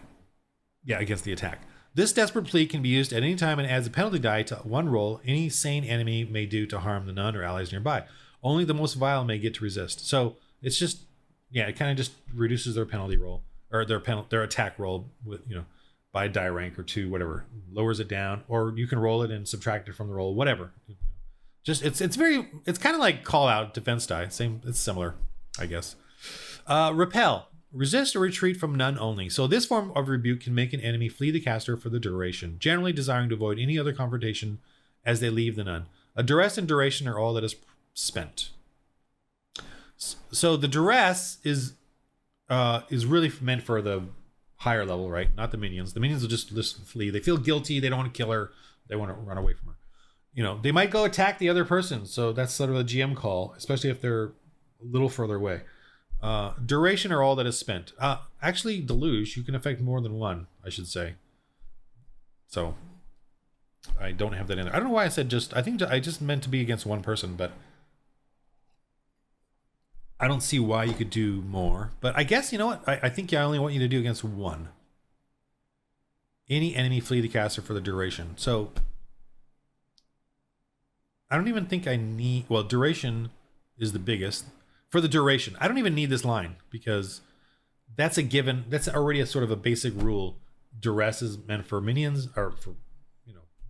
Yeah, against the attack. This desperate plea can be used at any time and adds a penalty die to one roll any sane enemy may do to harm the nun or allies nearby. Only the most vile may get to resist. So it's just, it kind of just reduces their penalty roll or their attack roll with, by a die rank or 2, whatever. Lowers it down, or you can roll it and subtract it from the roll, whatever. Just it's kind of like call out defense die. It's similar, I guess. Repel. Resist or retreat from none only. So this form of rebuke can make an enemy flee the caster for the duration, generally desiring to avoid any other confrontation as they leave the nun. A duress and duration are all that is spent. So the duress is really meant for the higher level, right? Not the minions. The minions will just flee. They feel guilty. They don't want to kill her. They want to run away from her. They might go attack the other person. So that's sort of a GM call, especially if they're a little further away. Duration are all that is spent. Actually, deluge, you can affect more than one, I should say. So I don't have that in there. I don't know why I said I think I just meant to be against one person, but I don't see why you could do more. But I guess, you know what? I think I only want you to do against one. Any enemy flee the caster for the duration. So I don't even think I need... Well, duration is the biggest. For the duration, I don't even need this line because that's a given. That's already a sort of a basic rule. Duress is meant for minions, or for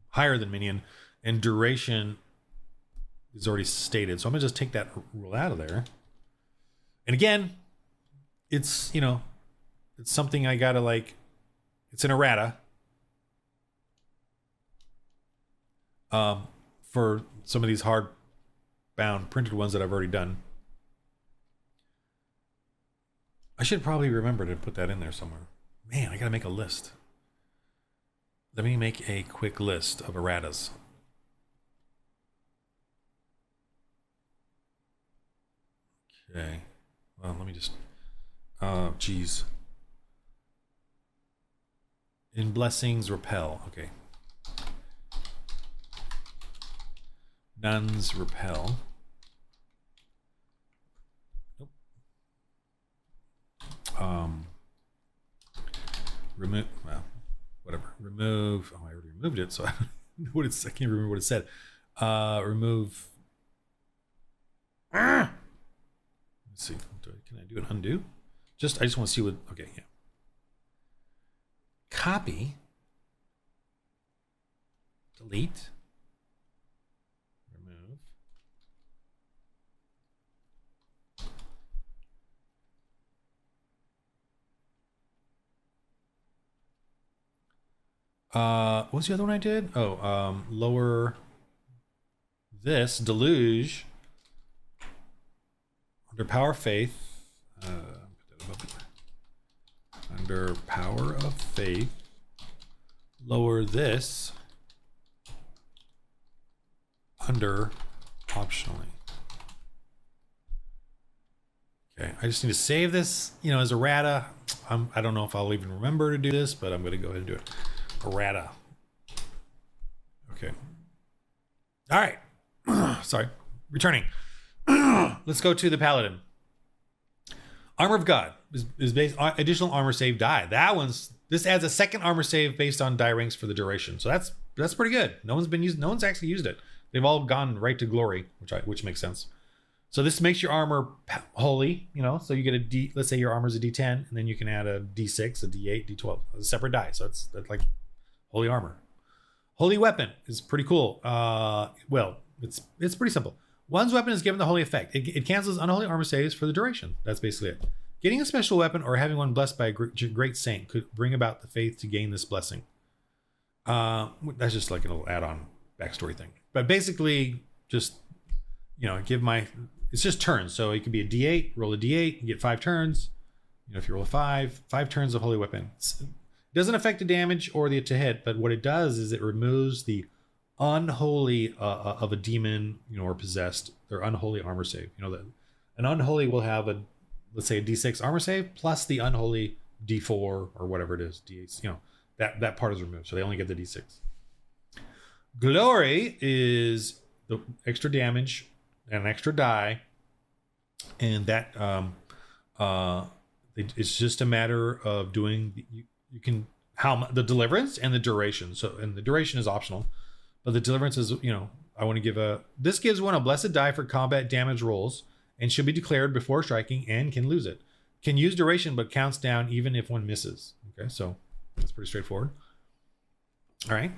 higher than minion, and duration is already stated. So I'm gonna just take that rule out of there. And again, it's it's something I gotta it's an errata. For some of these hard bound printed ones that I've already done. I should probably remember to put that in there somewhere. Man, I gotta make a list. Let me make a quick list of erratas. Okay. Well, let me just... geez. In blessings, repel. Okay. Nuns, repel. Remove, well, whatever. Remove. Oh, I already removed it, so I don't know what it's. I can't remember what it said. Remove. Let's see. Can I do an undo? I just want to see what. Okay, yeah. Copy. Delete. Remove. What's the other one I did? Oh, lower this deluge under power faith. Under power of faith, lower this under optionally. Okay, I just need to save this, as errata. I don't know if I'll even remember to do this, but I'm going to go ahead and do it. Errata. Okay. All right. Sorry. Returning. Let's go to the paladin. Armor of God is based on additional armor save die. This adds a second armor save based on die ranks for the duration. So that's pretty good. No one's actually used it. They've all gone right to glory, which makes sense. So this makes your armor holy, so you get a D, let's say your armor's a D10, and then you can add a D6, a D8, D12, a separate die. So that's like holy armor. Holy weapon is pretty cool. Well, it's pretty simple. One's weapon is given the holy effect. It cancels unholy armor saves for the duration. That's basically it. Getting a special weapon or having one blessed by a great saint could bring about the faith to gain this blessing. That's just like a little add-on backstory thing. But basically, just, it's just turns. So it could be a D8, roll a D8, you get 5 turns. If you roll a 5 turns of holy weapon. It doesn't affect the damage or the to hit, but what it does is it removes the unholy of a demon, or possessed, their unholy armor save. An unholy will have let's say a D6 armor save plus the unholy D4 or whatever it is, D8. That part is removed, so they only get the D6. Glory is the extra damage and an extra die, and that it's just a matter of doing. You can the deliverance and the duration. So, and the duration is optional. But the deliverance is, I want to give this gives one a blessed die for combat damage rolls and should be declared before striking and can lose it. Can use duration, but counts down even if one misses. Okay, so that's pretty straightforward. All right.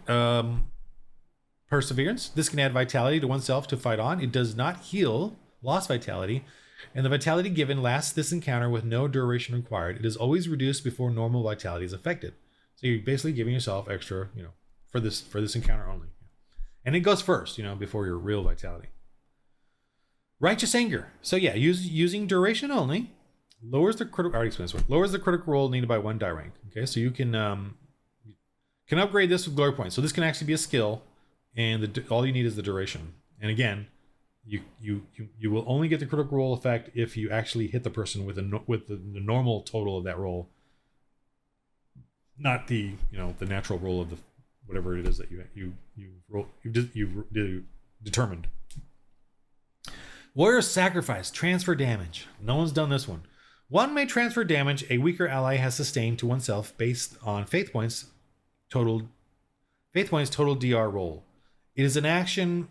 Perseverance. This can add vitality to oneself to fight on. It does not heal lost vitality, and the vitality given lasts this encounter with no duration required. It is always reduced before normal vitality is affected. So you're basically giving yourself extra, for this encounter only. And it goes first, before your real vitality. Righteous anger. So yeah, using duration only lowers the critical. I already explained this one. Lowers the critical roll needed by 1 die rank. Okay, so you can upgrade this with glory points. So this can actually be a skill, and all you need is the duration. And again, you will only get the critical roll effect if you actually hit the person with the normal total of that roll, not the the natural roll of the whatever it is that you've determined. Warrior sacrifice, transfer damage. No one's done this one. One may transfer damage a weaker ally has sustained to oneself based on faith points total DR roll. It is an action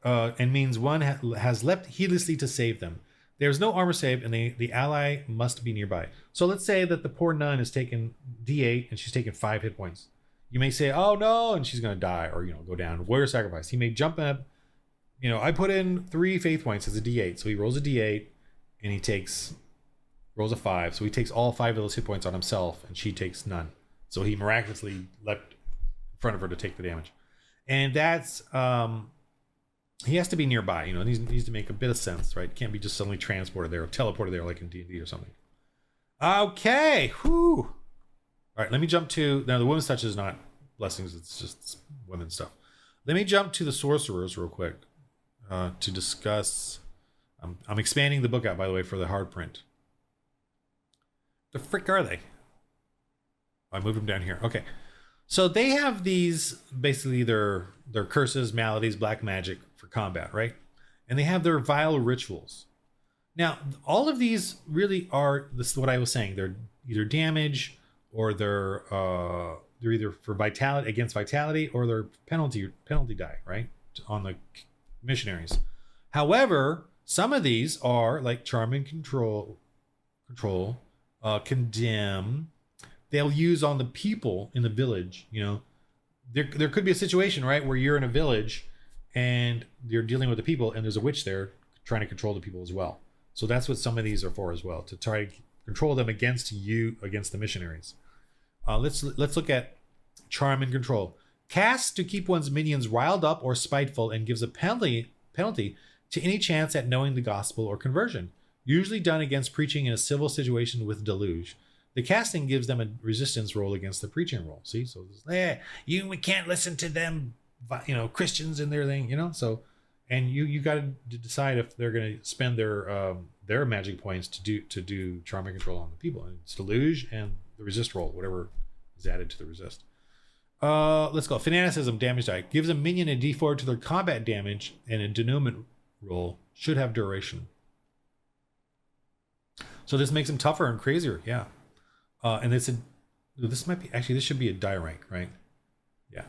and means one has leapt heedlessly to save them. There's no armor save, and the ally must be nearby. So let's say that the poor nun has taken D8 and she's taken 5 hit points. You may say, "Oh no," and she's going to die or go down. Warrior sacrifice. He may jump up. I put in 3 faith points as a D8, so he rolls a D8 and he rolls a 5. So he takes all 5 of those hit points on himself, and she takes none. So he miraculously leapt in front of her to take the damage, and that's he has to be nearby. It needs to make a bit of sense, right? Can't be just suddenly transported there or teleported there like in D&D or something. Okay, whew. All right, let me jump to now. The women's touch is not blessings; it's just women's stuff. Let me jump to the sorcerers real quick to discuss. I'm expanding the book out, by the way, for the hard print. The frick are they? I moved them down here. Okay, so they have these basically their curses, maladies, black magic for combat, right? And they have their vile rituals. Now, all of these really are this is what I was saying. They're either damage or they're either for vitality against vitality or they're penalty die, right? On the missionaries. However, some of these are like charm and control, condemn. They'll use on the people in the village. There could be a situation, right, where you're in a village and you're dealing with the people, and there's a witch there trying to control the people as well. So that's what some of these are for as well, to try to control them against the missionaries. Let's look at charm and control. Cast to keep one's minions riled up or spiteful, and gives a penalty to any chance at knowing the gospel or conversion. Usually done against preaching in a civil situation with deluge. The casting gives them a resistance roll against the preaching roll. See, so we can't listen to them, Christians and their thing, So, and you got to decide if they're going to spend their magic points to do charm and control on the people. And it's deluge and the resist roll, whatever is added to the resist. Let's go. Fanaticism damage die gives a minion a D4 to their combat damage and a denouement roll should have duration. So this makes them tougher and crazier. Yeah. And this might be, actually, this should be a die rank, right? Yeah.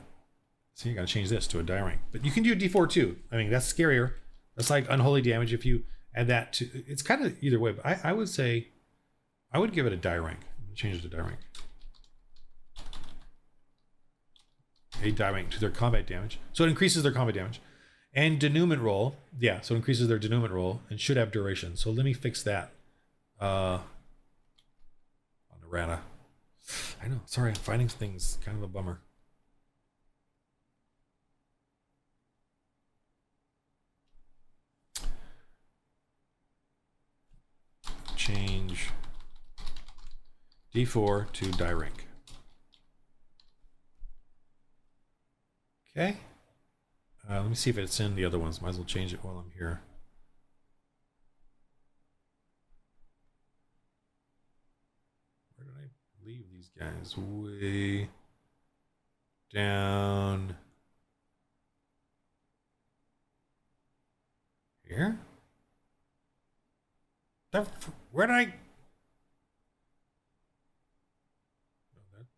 So you got to change this to a die rank. But you can do D4 too. I mean, that's scarier. That's like unholy damage if you add that to, it's kind of either way, but I would say, I would give it a die rank. Change it to die rank. A die rank to their combat damage. So it increases their combat damage. And denouement roll. Yeah, so it increases their denouement roll and should have duration. So let me fix that. On errata. I know, sorry, I'm finding things kind of a bummer. Change D4 to die rank. Okay. Let me see if it's in the other ones. Might as well change it while I'm here. Where did I leave these guys? Way down here? Where did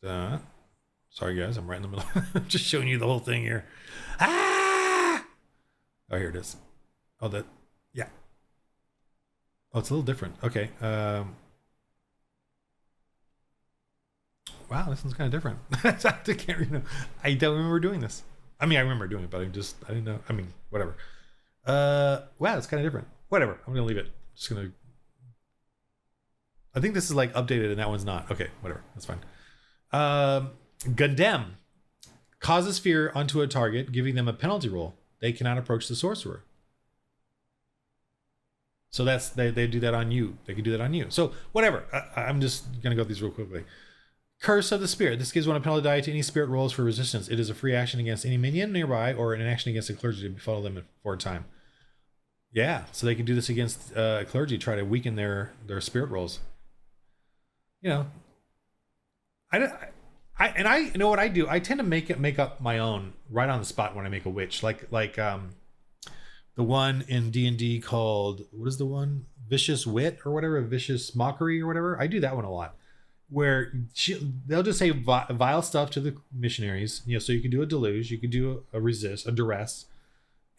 I? Sorry guys, I'm right in the middle. I'm just showing you the whole thing here. Ah! Oh, here it is. Oh, that, yeah. Oh, it's a little different. Okay. Wow, this one's kind of different. I don't remember doing this. I mean, I remember doing it, but I didn't know. I mean, whatever. Wow, it's kind of different. Whatever. I'm gonna leave it. Just gonna. I think this is like updated and that one's not. Okay, whatever. That's fine. Gundam causes fear onto a target, giving them a penalty roll. They cannot approach the sorcerer. So that's they do that on you. They can do that on you. So whatever. I'm just gonna go through these real quickly. Curse of the Spirit. This gives one a penalty die to any spirit rolls for resistance. It is a free action against any minion nearby or an action against a clergy to befuddle them for a time. Yeah, so they can do this against clergy, try to weaken their spirit rolls. You know, I you know what I do? I tend to make up my own right on the spot when I make a witch. Like the one in D&D called, what is the one? Vicious Wit or whatever, Vicious Mockery or whatever. I do that one a lot. Where they'll just say vile stuff to the missionaries. You know, so you can do a deluge, you can do a resist, a duress,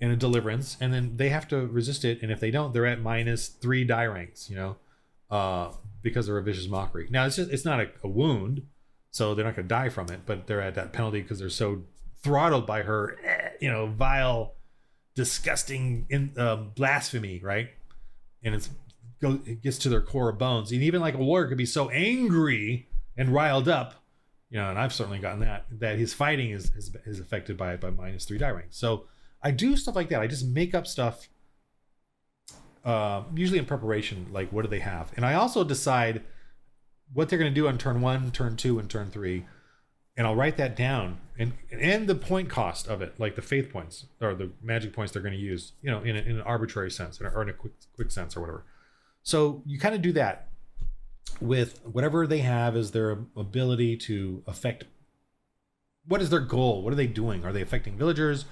and a deliverance, and then they have to resist it. And if they don't, they're at -3 die ranks. You know, because they're a vicious mockery. Now it's not a wound, so they're not going to die from it, but they're at that penalty because they're so throttled by her, you know, vile, disgusting blasphemy, right? And it gets to their core of bones. And even like a warrior could be so angry and riled up, you know, and I've certainly gotten that his fighting is affected by it by -3 die ranks. So I do stuff like that. I just make up stuff, usually in preparation, like what do they have? And I also decide what they're going to do on turn 1, turn 2, and turn 3. And I'll write that down and the point cost of it, like the faith points or the magic points they're going to use, you know, in an arbitrary sense or in a quick sense or whatever. So you kind of do that with whatever they have as their ability to affect. What is their goal? What are they doing? Are they affecting villagers?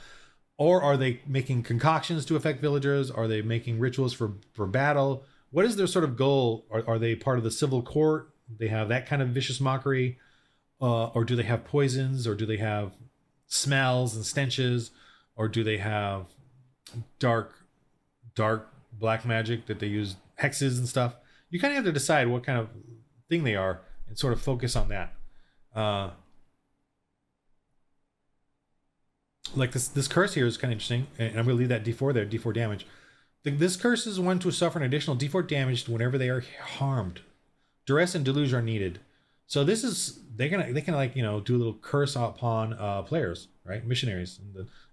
Or are they making concoctions to affect villagers? Are they making rituals for battle? What is their sort of goal? Are they part of the civil court? They have that kind of vicious mockery? Or do they have poisons? Or do they have smells and stenches? Or do they have dark black magic that they use, hexes and stuff? You kind of have to decide what kind of thing they are and sort of focus on that. Like this curse here is kind of interesting, and I'm going to leave that D4 there, D4 damage. This curse is one to suffer an additional D4 damage whenever they are harmed. Duress and deluge are needed. So this is they can like, you know, do a little curse upon players, right? Missionaries,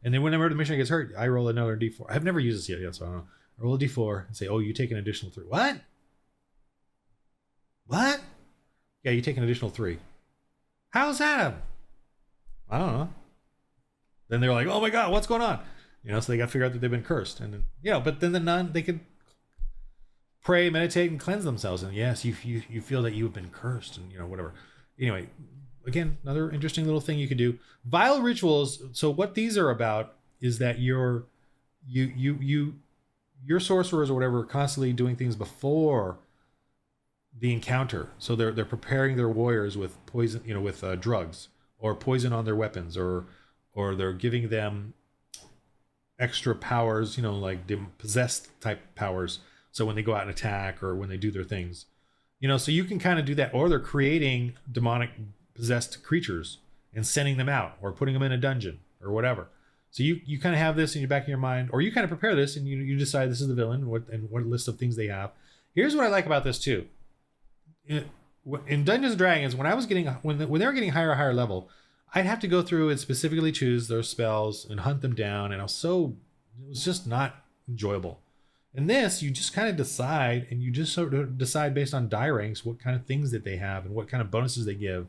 and then whenever the missionary gets hurt, I roll another D4. I've never used this yet, so I don't know. I roll a D4 and say, oh, you take an additional 3. What? Yeah, you take an additional 3. How's that? I don't know. Then they're like, oh my God, what's going on? You know, so they got to figure out that they've been cursed. And then, you know, but then the nun, they could pray, meditate, and cleanse themselves. And yes, you feel that you've been cursed and, you know, whatever. Anyway, again, another interesting little thing you could do. Vile rituals. So what these are about is that you your sorcerers or whatever are constantly doing things before the encounter. So they're preparing their warriors with poison, with drugs or poison on their weapons, or they're giving them extra powers, like possessed type powers. So when they go out and attack or when they do their things, so you can kind of do that, or they're creating demonic possessed creatures and sending them out or putting them in a dungeon or whatever. So you kind of have this in your back of your mind, or you kind of prepare this and you decide this is the villain and what list of things they have. Here's what I like about this too. In Dungeons and Dragons, when they were getting higher level, I'd have to go through and specifically choose their spells and hunt them down, and it was just not enjoyable. In this, you just kind of decide, and you just sort of decide based on die ranks what kind of things that they have and what kind of bonuses they give,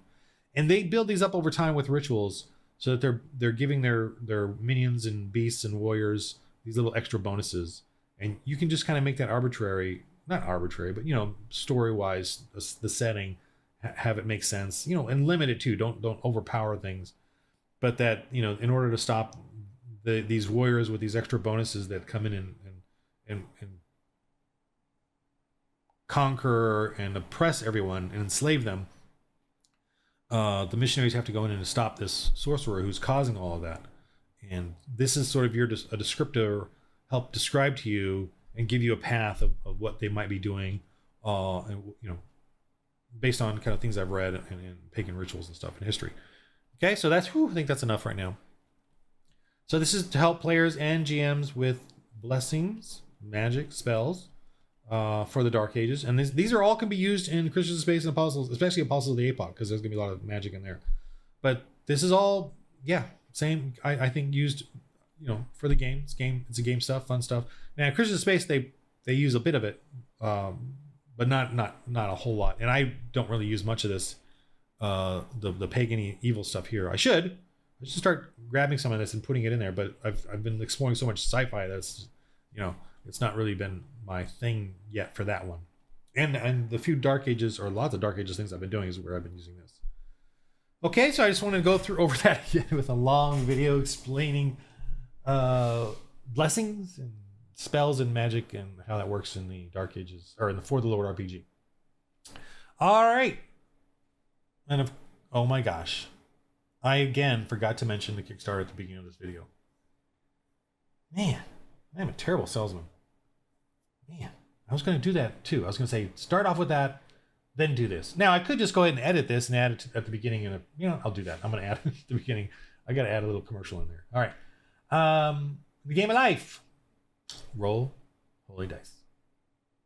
and they build these up over time with rituals so that they're giving their minions and beasts and warriors these little extra bonuses, and you can just kind of make that not arbitrary, but story wise, the setting, have it make sense, and limit it too. Don't overpower things, but that in order to stop these warriors with these extra bonuses that come in and conquer and oppress everyone and enslave them, the missionaries have to go in and stop this sorcerer who's causing all of that. And this is sort of a descriptor, help describe to you and give you a path of what they might be doing, and based on kind of things I've read in pagan rituals and stuff in history. Okay, so I think that's enough right now. So this is to help players and GMs with blessings, magic, spells, for the Dark Ages, and these are all can be used in Christians of Space and Apostles, especially Apostles of the Epoch, because there's gonna be a lot of magic in there. But this is all, same. I think used, for the game. It's a game stuff, fun stuff. Now, Christians of Space, they use a bit of it, but not a whole lot. And I don't really use much of this, the pagan evil stuff here. I should start grabbing some of this and putting it in there. But I've been exploring so much sci-fi that's, it's not really been my thing yet for that one. And the few Dark Ages, or lots of Dark Ages things I've been doing, is where I've been using this. Okay, so I just want to go over that again with a long video explaining blessings and spells and magic and how that works in the Dark Ages, or in the For the Lord RPG. All right. And oh my gosh, I again forgot to mention the Kickstarter at the beginning of this video. Man, I'm a terrible salesman. Man, I was going to do that too. I was going to say, start off with that, then do this. Now, I could just go ahead and edit this and add it at the beginning. And I'll do that. I'm going to add it at the beginning. I got to add a little commercial in there. All right. The game of life. Roll holy dice.